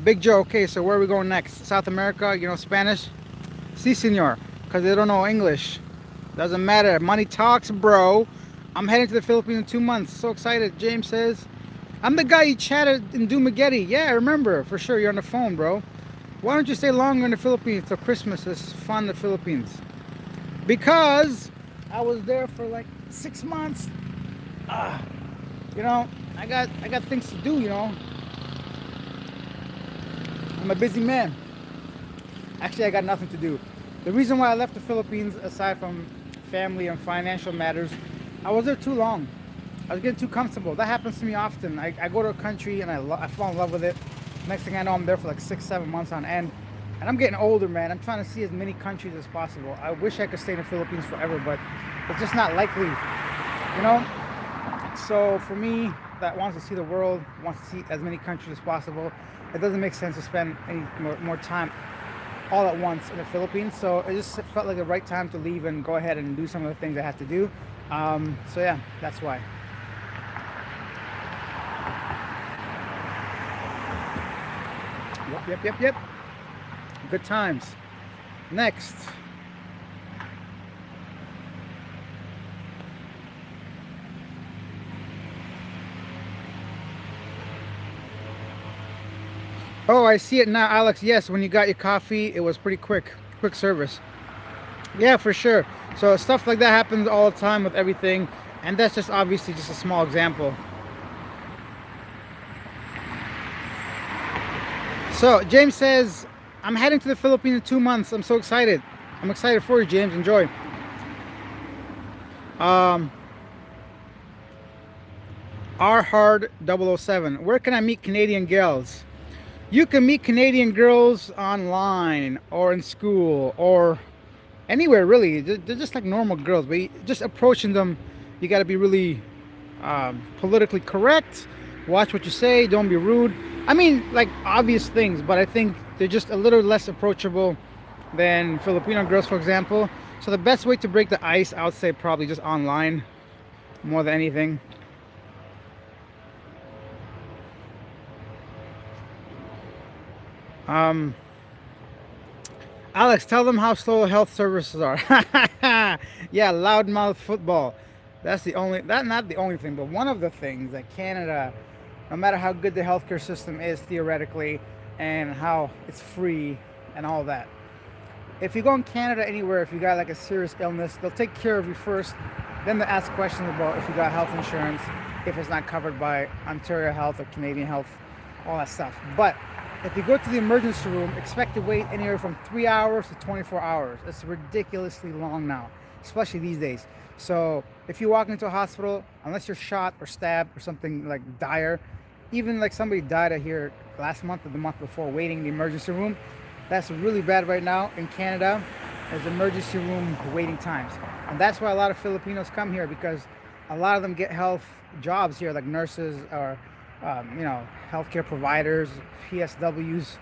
A: Big Joe. Okay, so where are we going next? South America. You know Spanish? Si, senor. Because they don't know English. Doesn't matter. Money talks, bro. I'm heading to the Philippines in 2 months. So excited. James says, I'm the guy you chatted in Dumaguete. Yeah, I remember. For sure. You're on the phone, bro. Why don't you stay longer in the Philippines till Christmas? It's fun in the Philippines. Because I was there for like 6 months. You know, I got things to do, you know. I'm a busy man. Actually, I got nothing to do. The reason why I left the Philippines, aside from family and financial matters, I was there too long. I was getting too comfortable. That happens to me often. I go to a country and I fall in love with it. Next thing I know, I'm there for like 6, 7 months on end. And I'm getting older, man. I'm trying to see as many countries as possible. I wish I could stay in the Philippines forever, but it's just not likely, you know? So for me, that wants to see the world, wants to see as many countries as possible, it doesn't make sense to spend any more time all at once in the Philippines. So it just felt like the right time to leave and go ahead and do some of the things I have to do. So yeah, that's why. Yep. Good times. Next. Oh, I see it now, Alex. Yes, when you got your coffee, it was pretty quick. Quick service. Yeah, for sure. So stuff like that happens all the time with everything. And that's just obviously just a small example. So James says, I'm heading to the Philippines in 2 months. I'm so excited. I'm excited for you, James. Enjoy. Um, R Hard 007. Where can I meet Canadian girls? You can meet Canadian girls online or in school or anywhere really. They're just like normal girls, but just approaching them, you got to be really politically correct. Watch what you say. Don't be rude. I mean, like obvious things, but I think they're just a little less approachable than Filipino girls, for example. So the best way to break the ice, I would say probably just online more than anything. Um, Alex, tell them how slow health services are. Yeah, loudmouth football. That's the only, that not the only thing, but one of the things that Canada, no matter how good the healthcare system is theoretically and how it's free and all that, if you go in Canada anywhere, if you got like a serious illness, they'll take care of you first. Then they ask questions about if you got health insurance, if it's not covered by Ontario Health or Canadian Health, all that stuff. But if you go to the emergency room, expect to wait anywhere from 3 hours to 24 hours. It's ridiculously long now, especially these days. So if you walk into a hospital, unless you're shot or stabbed or something like dire, even like somebody died here last month or the month before waiting in the emergency room, that's really bad right now in Canada. There's emergency room waiting times. And that's why a lot of Filipinos come here, because a lot of them get health jobs here, like nurses or healthcare providers, PSWs.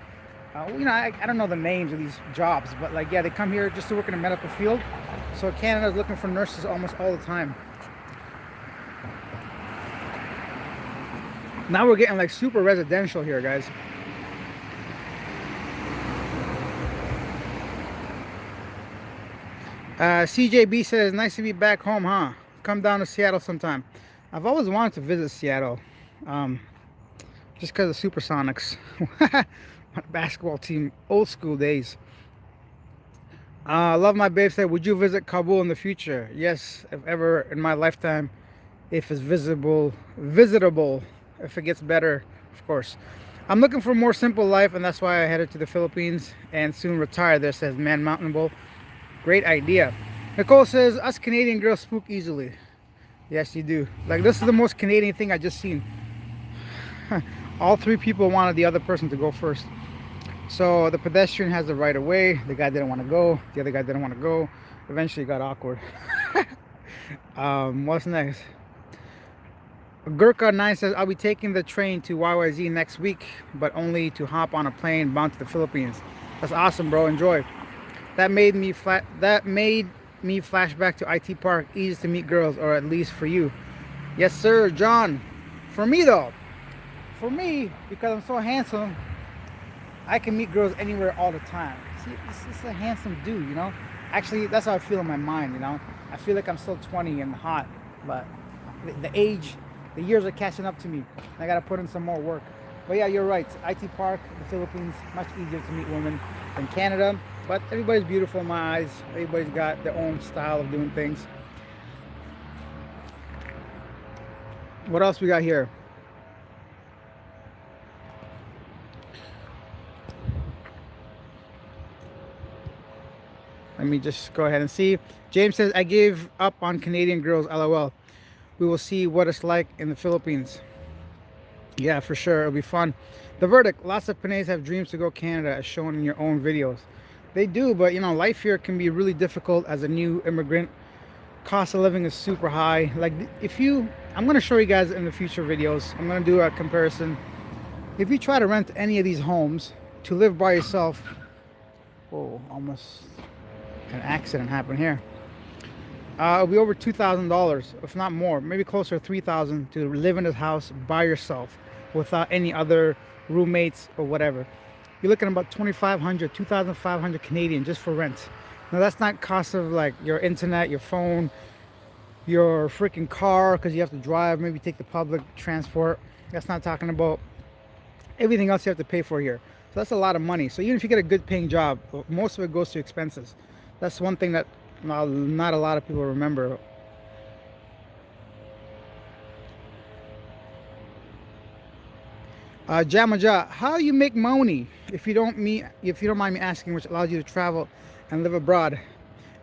A: I don't know the names of these jobs, but like, yeah, they come here just to work in the medical field. So Canada is looking for nurses almost all the time. Now we're getting like super residential here, guys. CJB says, nice to be back home, huh? Come down to Seattle sometime. I've always wanted to visit Seattle. Just because of Supersonics. Basketball team, old school days. Love my babe said, would you visit Kabul in the future? Yes, if ever in my lifetime, if it's visitable, if it gets better, of course. I'm looking for a more simple life, and that's why I headed to the Philippines and soon retire there, says Man Mountain Bull. Great idea. Nicole says, us Canadian girls spook easily. Yes, you do. Like, this is the most Canadian thing I just seen. All three people wanted the other person to go first. So the pedestrian has the right of way. The guy didn't want to go. The other guy didn't want to go. Eventually it got awkward. What's next? Gurkha 9 says, I'll be taking the train to YYZ next week, but only to hop on a plane bound to the Philippines. That's awesome, bro. Enjoy. That made me flash back to IT Park. Easy to meet girls, or at least for you. Yes, sir, John. For me, though. For me, because I'm so handsome, I can meet girls anywhere all the time. See, this is a handsome dude, you know. Actually, that's how I feel in my mind, you know. I feel like I'm still 20 and hot, but the age, the years are catching up to me. I gotta put in some more work. But yeah, you're right. IT Park, the Philippines, much easier to meet women than Canada. But everybody's beautiful in my eyes. Everybody's got their own style of doing things. What else we got here? Let me just go ahead and see. James says, I gave up on Canadian girls, lol. We will see what it's like in the Philippines. Yeah, for sure. It'll be fun. The verdict. Lots of Panays have dreams to go Canada, as shown in your own videos. They do, but you know, life here can be really difficult as a new immigrant. Cost of living is super high. Like, if you, I'm going to show you guys in the future videos. I'm going to do a comparison. If you try to rent any of these homes to live by yourself, oh, almost an accident happened here. It'll be over $2,000, if not more, maybe closer to $3,000 to live in this house by yourself without any other roommates or whatever. You're looking at about 2,500, 2,500 Canadian just for rent. Now that's not cost of like your internet, your phone, your freaking car because you have to drive, maybe take the public transport. That's not talking about everything else you have to pay for here. So that's a lot of money. So even if you get a good paying job, most of it goes to expenses. That's one thing that not a lot of people remember. Jamaja, how you make money if you don't mind me asking, which allows you to travel and live abroad?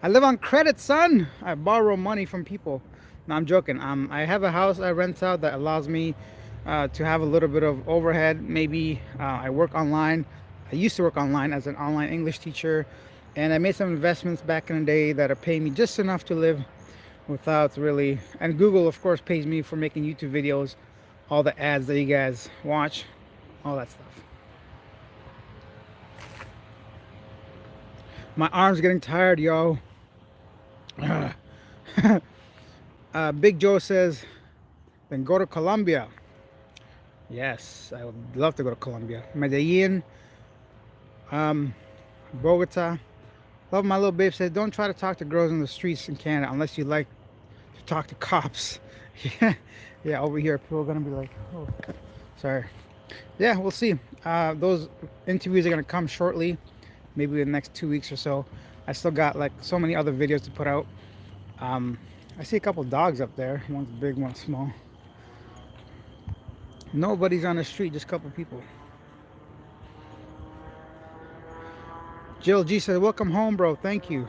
A: I live on credit, son. I borrow money from people. No, I'm joking. I have a house I rent out that allows me to have a little bit of overhead. Maybe I work online. I used to work online as an online English teacher, and I made some investments back in the day that are paying me just enough to live without really. And Google, of course, pays me for making YouTube videos, all the ads that you guys watch, all that stuff. My arm's getting tired, yo. Big Joe says, then go to Colombia. Yes, I would love to go to Colombia. Medellin, Bogota. Love my little babe says, don't try to talk to girls in the streets in Canada unless you like to talk to cops. Yeah, over here people are gonna be like, oh, sorry. Yeah, we'll see. Those interviews are gonna come shortly, maybe in the next 2 weeks or so. I still got like so many other videos to put out. I see a couple dogs up there. One's big, one's small. Nobody's on the street, just a couple people. Jill G says, welcome home, bro. Thank you.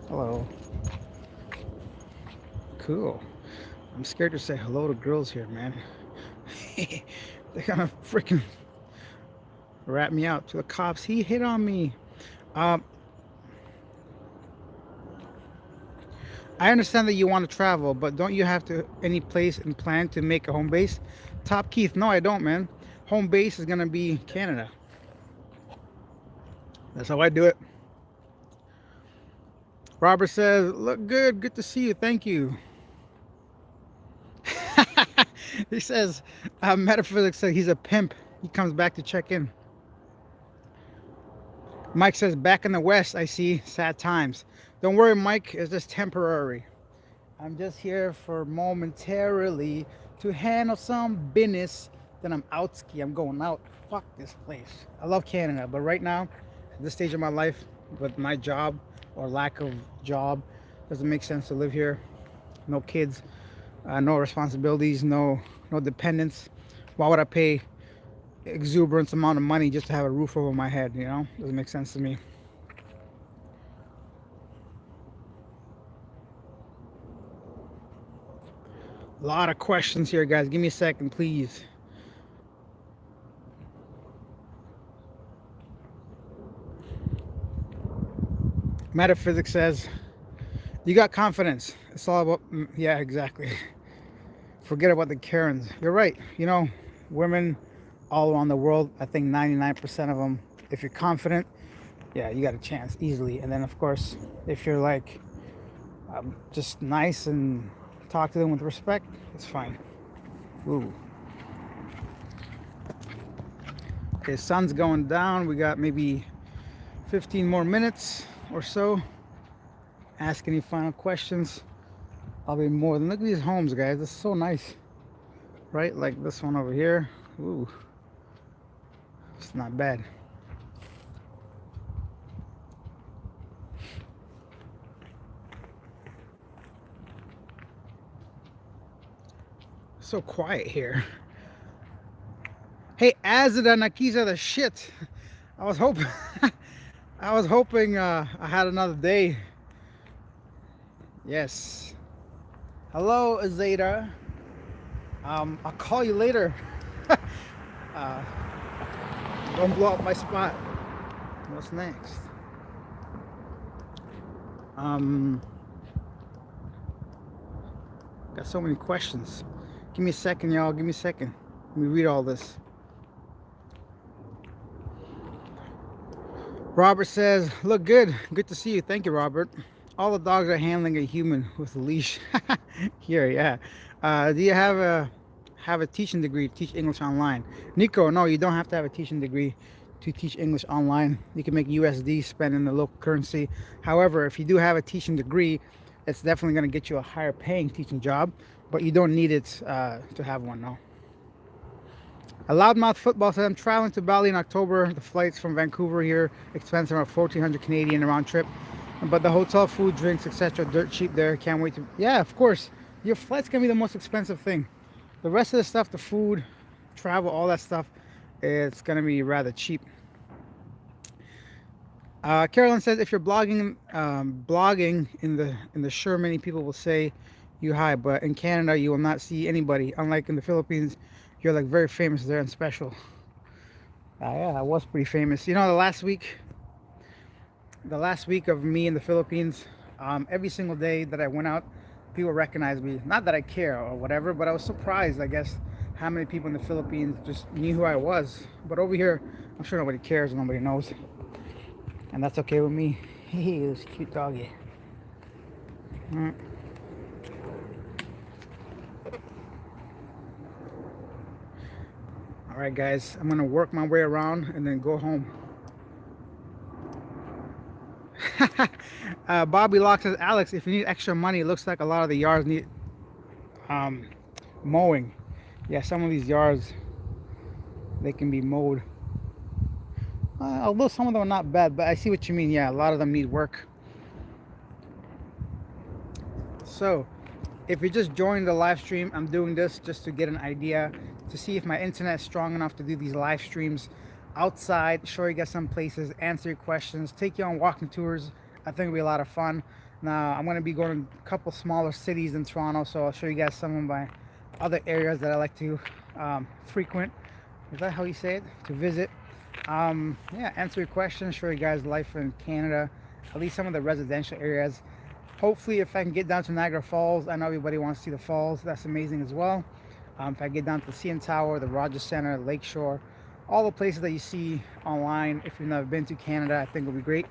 A: Hello. Cool. I'm scared to say hello to girls here, man. They're gonna freaking rat me out to the cops. He hit on me. I understand that you want to travel, but don't you have to any place and plan to make a home base? Top Keith, no, I don't, man. Home base is gonna be Canada. That's how I do it. Robert says, look good, good to see you, thank you. He says, Metaphysics says he's a pimp. He comes back to check in. Mike says, back in the West, I see sad times. Don't worry, Mike, it's just temporary. I'm just here for momentarily to handle some business. Then I'm out ski. I'm going out. Fuck this place. I love Canada, but right now, at this stage of my life, with my job or lack of job, doesn't make sense to live here. No kids, no responsibilities, no dependents. Why would I pay exuberant amount of money just to have a roof over my head? You know, doesn't make sense to me. A lot of questions here, guys. Give me a second, please. Metaphysics says, you got confidence. It's all about, yeah, exactly. Forget about the Karens. You're right. You know, women all around the world, I think 99% of them, if you're confident, yeah, you got a chance easily. And then, of course, if you're like just nice and talk to them with respect, it's fine. Ooh. Okay, sun's going down. We got maybe 15 more minutes or so. Ask any final questions. I'll be more than, look at these homes, guys. It's so nice, right? Like this one over here. Ooh, it's not bad. So quiet here. Hey, Azada Nakiza, the shit. I was hoping, I was hoping I had another day. Yes. Hello, Azada. I'll call you later. uh, don't blow up my spot. What's next? Got so many questions. Give me a second, y'all. Give me a second. Let me read all this. Robert says, look good. Good to see you. Thank you, Robert. All the dogs are handling a human with a leash. Here, yeah. Do you have a teaching degree to teach English online? Nico, no, you don't have to have a teaching degree to teach English online. You can make USD, spend in the local currency. However, if you do have a teaching degree, it's definitely going to get you a higher paying teaching job, but you don't need it to have one, no. A Loudmouth Football says, I'm traveling to Bali in October. The flights from Vancouver here expense around 1,400 Canadian round trip. But the hotel, food, drinks, etc. dirt cheap there. Can't wait to... Yeah, of course. Your flight's going to be the most expensive thing. The rest of the stuff, the food, travel, all that stuff, it's going to be rather cheap. Carolyn says, if you're blogging in the sure, many people will say you hi, but in Canada you will not see anybody. Unlike in the Philippines, you're like very famous there and special. Yeah, I was pretty famous. You know, the last week of me in the Philippines, every single day that I went out, people recognized me. Not that I care or whatever, but I was surprised, I guess, how many people in the Philippines just knew who I was. But over here, I'm sure nobody cares and nobody knows. And that's okay with me. Hey, this cute doggy. All right, guys, I'm gonna work my way around and then go home. Bobby Locke says, Alex, if you need extra money, it looks like a lot of the yards need mowing. Yeah, some of these yards, they can be mowed. Although some of them are not bad, but I see what you mean. Yeah, a lot of them need work. So, if you're just joining the live stream, I'm doing this just to get an idea, to see if my internet is strong enough to do these live streams outside, show you guys some places, answer your questions, take you on walking tours. I think it'll be a lot of fun. Now, I'm going to be going to a couple smaller cities in Toronto, so I'll show you guys some of my other areas that I like to frequent. Is that how you say it? To visit. Yeah, answer your questions, show you guys life in Canada, at least some of the residential areas. Hopefully, if I can get down to Niagara Falls, I know everybody wants to see the falls. That's amazing as well. If I get down to the CN Tower, the Rogers Center, Lakeshore, all the places that you see online, if you've never been to Canada, I think it'll be great.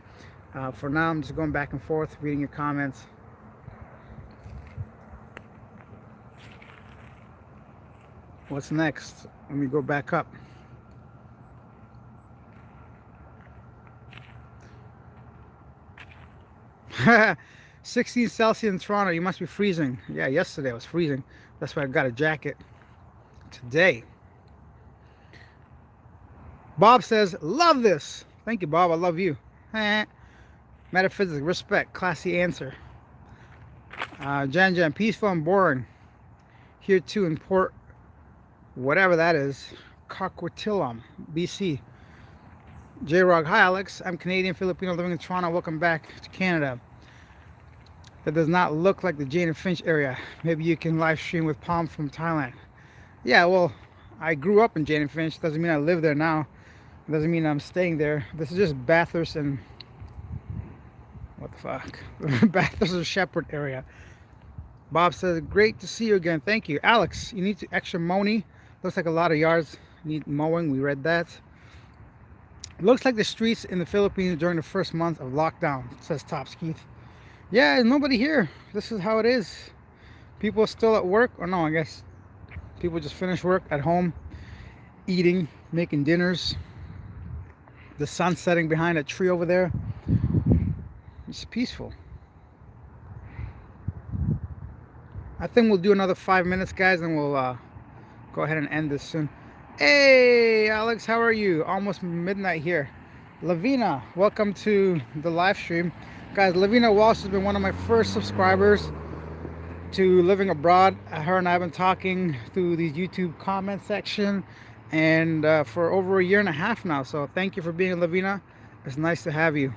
A: For now, I'm just going back and forth, reading your comments. What's next? Let me go back up. Ha 16 Celsius in Toronto. You must be freezing. Yeah, yesterday I was freezing. That's why I got a jacket today. Bob says, love this. Thank you, Bob. I love you. Metaphysics, respect, classy answer. Jan, peaceful and boring. Here too in Port, whatever that is, Coquitlam, BC. J-Rock, hi Alex. I'm Canadian Filipino living in Toronto. Welcome back to Canada. That does not look like the Jane and Finch area. Maybe you can live stream with Palm from Thailand. Yeah, well, I grew up in Jane and Finch. Doesn't mean I live there now. Doesn't mean I'm staying there. This is just Bathurst and what the fuck? Bathurst and Shepherd area. Bob says, great to see you again. Thank you. Alex, you need to extra mowing. Looks like a lot of yards need mowing. We read that. Looks like the streets in the Philippines during the first month of lockdown, says Tops Keith. Yeah, nobody here. This is how it is. People are still at work. Or no, I guess People just finish work at home, eating, making dinners. The sun setting behind a tree over there. It's peaceful. I think we'll do another 5 minutes, guys, and we'll go ahead and end this soon. Hey, Alex, how are you? Almost midnight here. Lavina, welcome to the live stream. Guys, Lavina Walsh has been one of my first subscribers to Living Abroad. Her and I have been talking through the YouTube comment section and for over a year and a half now. So thank you for being Lavina. It's nice to have you.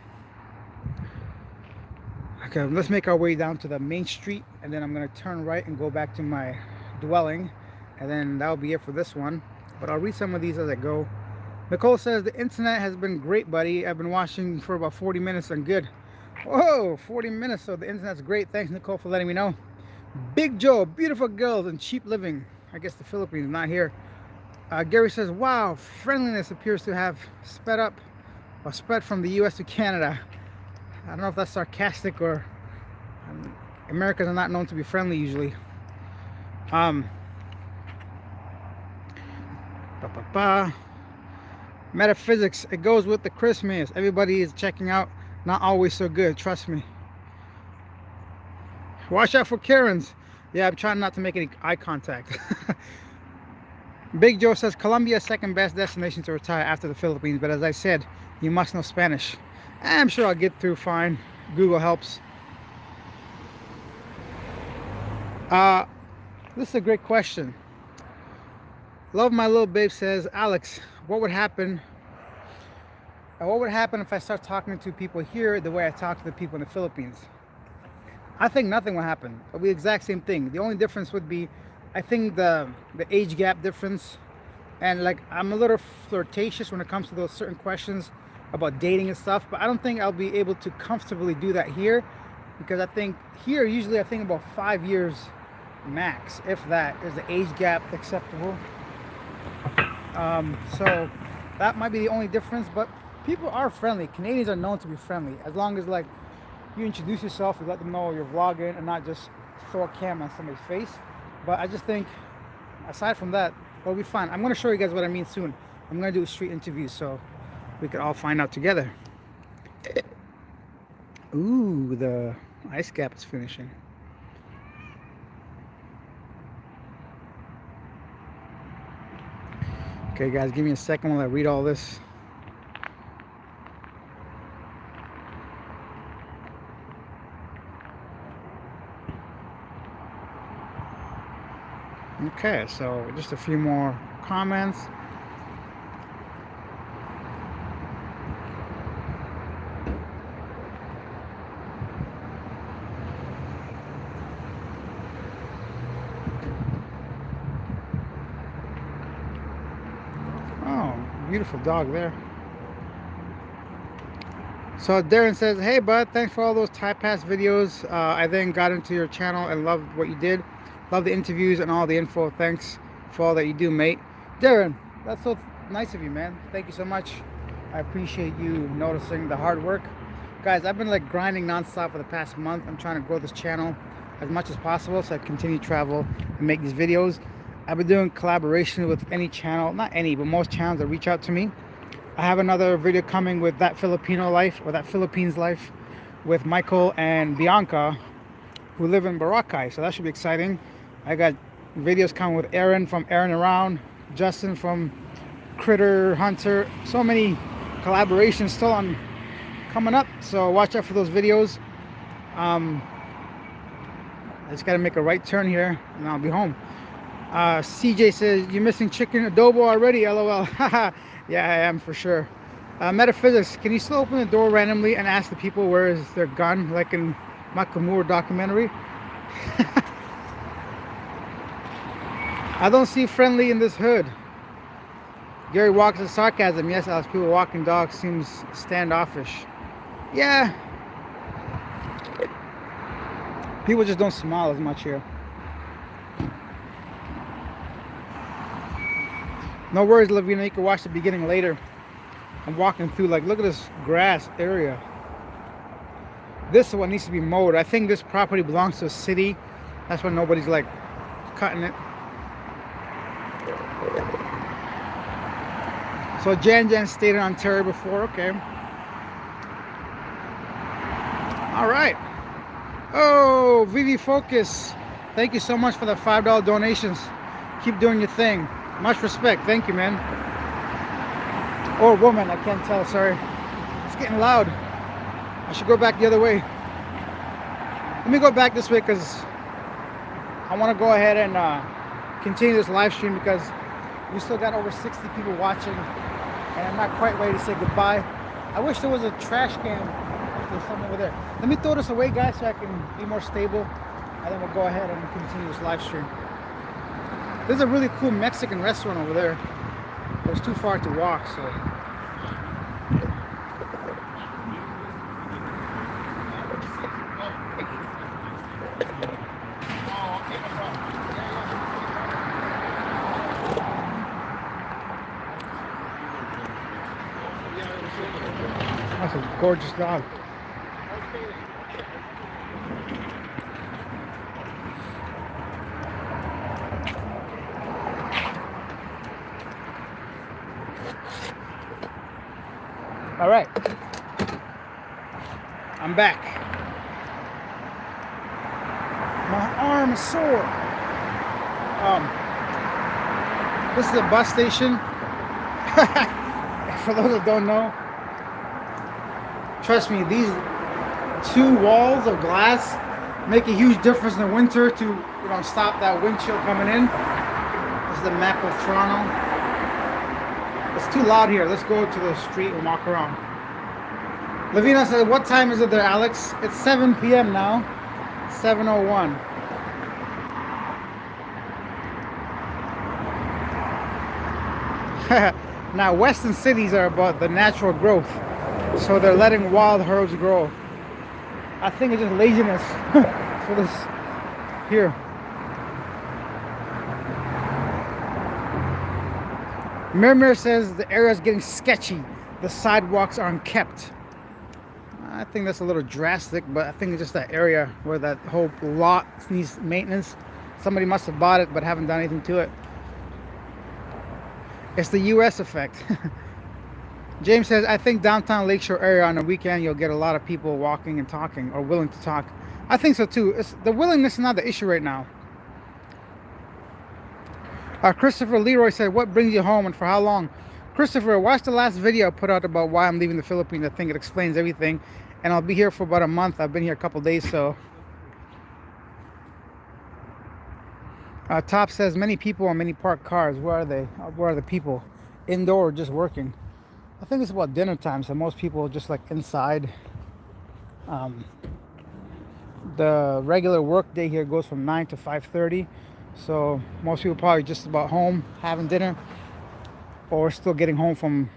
A: Okay, let's make our way down to the main street, and then I'm going to turn right and go back to my dwelling, and then that'll be it for this one. But I'll read some of these as I go. Nicole says, the internet has been great, buddy. I've been watching for about 40 minutes and good. Whoa, 40 minutes, so the internet's great. Thanks, Nicole, for letting me know. Big Joe, beautiful girls and cheap living. I guess the Philippines, not here. Gary says, wow, friendliness appears to have sped up or spread from the US to Canada. I don't know if that's sarcastic or Americans are not known to be friendly usually. Metaphysics, it goes with the Christmas. Everybody is checking out. Not always so good, trust me. Watch out for Karens. Yeah, I'm trying not to make any eye contact. Big Joe says Colombia is second best destination to retire after the Philippines, but as I said, you must know Spanish. I'm sure I'll get through fine. Google helps. This is a great question. Love My Little Babe says, Alex, what would happen if I start talking to people here the way I talk to the people in the Philippines? I think nothing will happen. It'll be the exact same thing. The only difference would be, I think the age gap difference, and like I'm a little flirtatious when it comes to those certain questions about dating and stuff, but I don't think I'll be able to comfortably do that here, because I think here usually I think about 5 years max, if that. Is the age gap acceptable? So that might be the only difference, but people are friendly. Canadians are known to be friendly, as long as like you introduce yourself, you let them know you're vlogging and not just throw a camera on somebody's face. But I just think aside from that, we'll be fine. I'm going to show you guys what I mean soon. I'm going to do a street interview so we can all find out together. Ooh, the ice cap is finishing. Okay guys, give me a second while I read all this. Okay, so just a few more comments. Oh, beautiful dog there. So Darren says, hey bud, thanks for all those Thai Pass videos. I then got into your channel and loved what you did. Love the interviews and all the info. Thanks for all that you do, mate. Darren, that's so nice of you, man. Thank you so much. I appreciate you noticing the hard work. Guys, I've been like grinding nonstop for the past month. I'm trying to grow this channel as much as possible so I continue to travel and make these videos. I've been doing collaboration with any channel, not any, but most channels that reach out to me. I have another video coming with That Filipino Life, or That Philippines Life, with Michael and Bianca, who live in Boracay, so that should be exciting. I got videos coming with Aaron from Aaron Around, Justin from Critter Hunter. So many collaborations still on coming up, so watch out for those videos. I just gotta make a right turn here and I'll be home. CJ says, you're missing chicken adobo already, LOL. Yeah, I am for sure. Metaphysics, can you still open the door randomly and ask the people where is their gun, like in Makamur documentary? I don't see friendly in this hood. Gary walks with sarcasm. Yes, Alex, people walking dogs seems standoffish. Yeah. People just don't smile as much here. No worries, Lavina. You can watch the beginning later. I'm walking through, like, look at this grass area. This one needs to be mowed. I think this property belongs to a city. That's why nobody's, like, cutting it. So Jan stayed in Ontario before. Okay. All right. Oh, Vivi Focus. Thank you so much for the $5 donations. Keep doing your thing. Much respect. Thank you, man. Or woman, I can't tell. Sorry. It's getting loud. I should go back the other way. Let me go back this way because I want to go ahead and continue this live stream because we still got over 60 people watching and I'm not quite ready to say goodbye. I wish there was a trash can. There's something over there. Let me throw this away, guys, so I can be more stable, and then we'll go ahead and continue this live stream. There's a really cool Mexican restaurant over there. It was too far to walk, so. That's a gorgeous dog. All right, I'm back. My arm is sore. This is a bus station. For those that don't know, trust me, these two walls of glass make a huge difference in the winter to stop that wind chill coming in. This is the map of Toronto. It's too loud here. Let's go to the street and walk around. Lavina says, what time is it there, Alex? It's 7 p.m. now. 7:01. Now, western cities are about the natural growth. So they're letting wild herbs grow. I think it's just laziness for this here. Mir says the area is getting sketchy. The sidewalks are unkept. I think that's a little drastic, but I think it's just that area where that whole lot needs maintenance. Somebody must have bought it but haven't done anything to it. It's the US effect. James says, I think downtown Lakeshore area on the weekend you'll get a lot of people walking and talking or willing to talk. I think so too. The willingness is not the issue right now. Christopher Leroy said, what brings you home and for how long? Christopher, watch the last video I put out about why I'm leaving the Philippines. I think it explains everything. And I'll be here for about a month. I've been here a couple days, so. Top says, many people on many parked cars. Where are they? Where are the people? Indoor or just working? I think it's about dinner time, so most people are just like inside. The regular work day here goes from 9 to 5:30. So most people probably just about home having dinner or still getting home from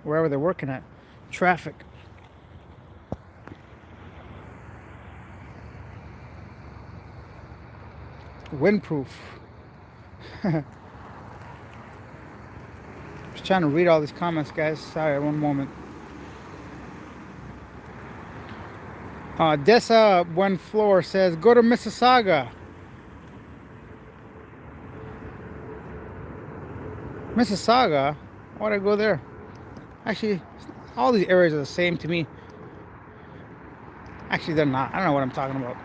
A: wherever they're working at. Traffic. Windproof. Just trying to read all these comments, guys. Sorry, one moment. Dessa Buen Floor says, go to Mississauga. Mississauga? Why'd I go there? Actually, all these areas are the same to me. Actually, they're not. I don't know what I'm talking about.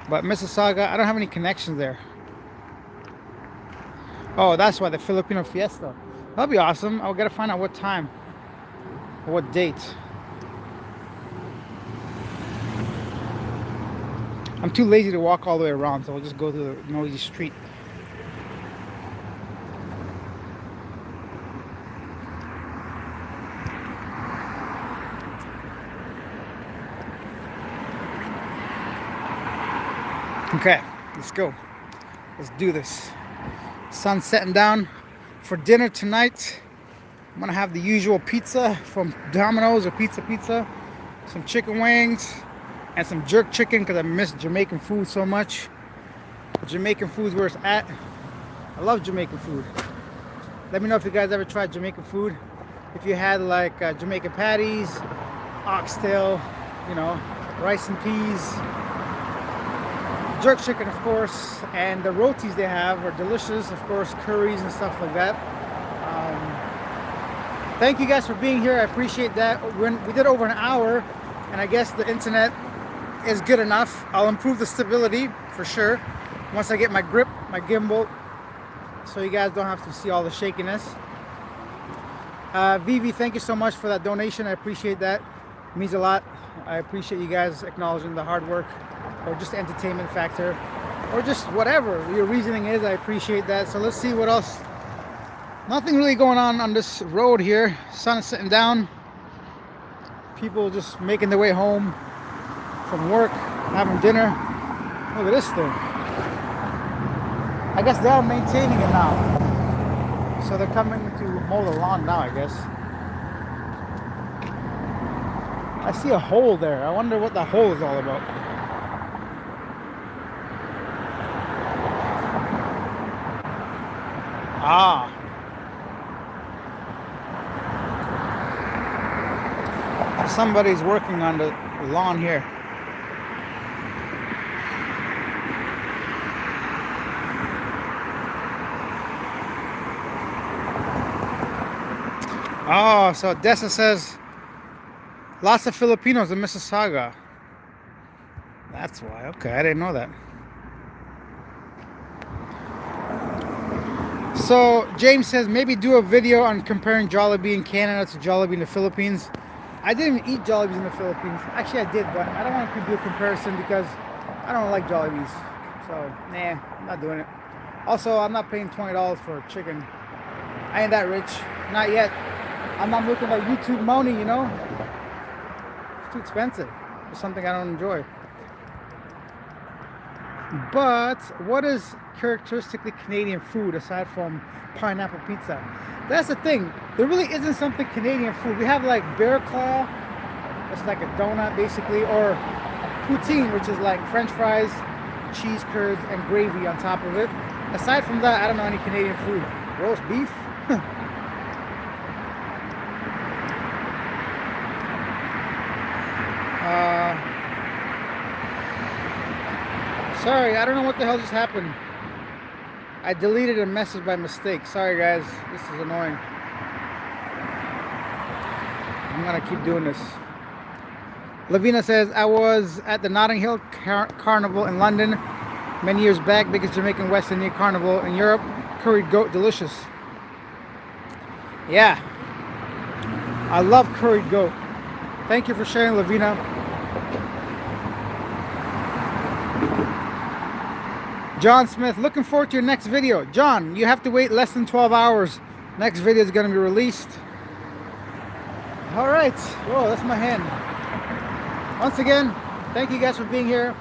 A: But Mississauga, I don't have any connections there. Oh, that's why, the Filipino Fiesta. That'll be awesome. I'll gotta find out what time or what date. I'm too lazy to walk all the way around, so I'll just go to the noisy street. Okay, let's go. Let's do this. Sun's setting down. For dinner tonight, I'm gonna have the usual pizza from Domino's or Pizza, some chicken wings, and some jerk chicken because I miss Jamaican food so much. Jamaican food's where it's at. I love Jamaican food. Let me know if you guys ever tried Jamaican food. If you had like Jamaican patties, oxtail, rice and peas. jerk chicken, of course, and the rotis they have are delicious. Of course, curries and stuff like that. Thank you guys for being here. I appreciate that. We did over an hour, and I guess the internet is good enough. I'll improve the stability for sure once I get my grip, my gimbal, so you guys don't have to see all the shakiness. Vivi, thank you so much for that donation. I appreciate that. It means a lot. I appreciate you guys acknowledging the hard work, or just the entertainment factor, or just whatever your reasoning is. I appreciate that. So let's see what else. Nothing really going on this road here. Sun is sitting down. People just making their way home from work, having dinner. Look at this thing. I guess they're maintaining it now. So they're coming to mow the lawn now, I guess. I see a hole there. I wonder what the hole is all about. Ah. Somebody's working on the lawn here. Oh, so Dessa says lots of Filipinos in Mississauga. That's why. Okay, I didn't know that. So James says maybe do a video on comparing Jollibee in Canada to Jollibee in the Philippines. I didn't eat Jollibees in the Philippines. Actually, I did, but I don't want to do a comparison because I don't like Jollibees. So, nah, I'm not doing it. Also, I'm not paying $20 for chicken. I ain't that rich. Not yet. I'm not making that YouTube money, you know? It's too expensive for something I don't enjoy. But what is characteristically Canadian food aside from pineapple pizza? That's the thing. There really isn't something Canadian food. We have like bear claw. It's like a donut basically, or poutine, which is like French fries, cheese curds, and gravy on top of it. Aside from that, I don't know any Canadian food. Roast beef. Sorry, I don't know what the hell just happened. I deleted a message by mistake. Sorry guys, this is annoying. I'm gonna keep doing this. Lavina says, I was at the Notting Hill Carnival in London many years back, biggest Jamaican West Indian carnival in Europe. Curried goat, delicious. Yeah, I love curried goat. Thank you for sharing, Lavina. John Smith, looking forward to your next video. John, you have to wait less than 12 hours. Next video is going to be released. All right. Whoa, that's my hand. Once again, thank you guys for being here.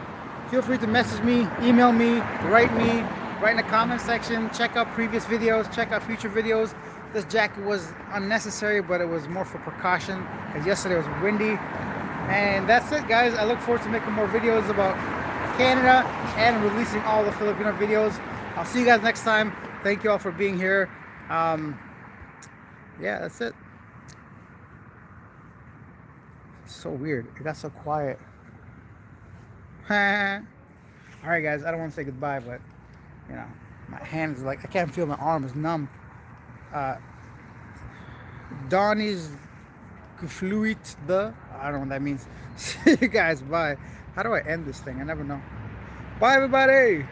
A: Feel free to message me, email me, write in the comment section. Check out previous videos, check out future videos. This jacket was unnecessary, but it was more for precaution because yesterday was windy. And that's it, guys. I look forward to making more videos about Canada and releasing all the Filipino videos. I'll see you guys next time. Thank you all for being here. Yeah, that's it. So weird. It got so quiet. Alright guys, I don't want to say goodbye, but you know, my hand is like, I can't feel my arm is numb. Donnie's fluid the, I don't know what that means. See you guys, bye. How do I end this thing? I never know. Bye everybody.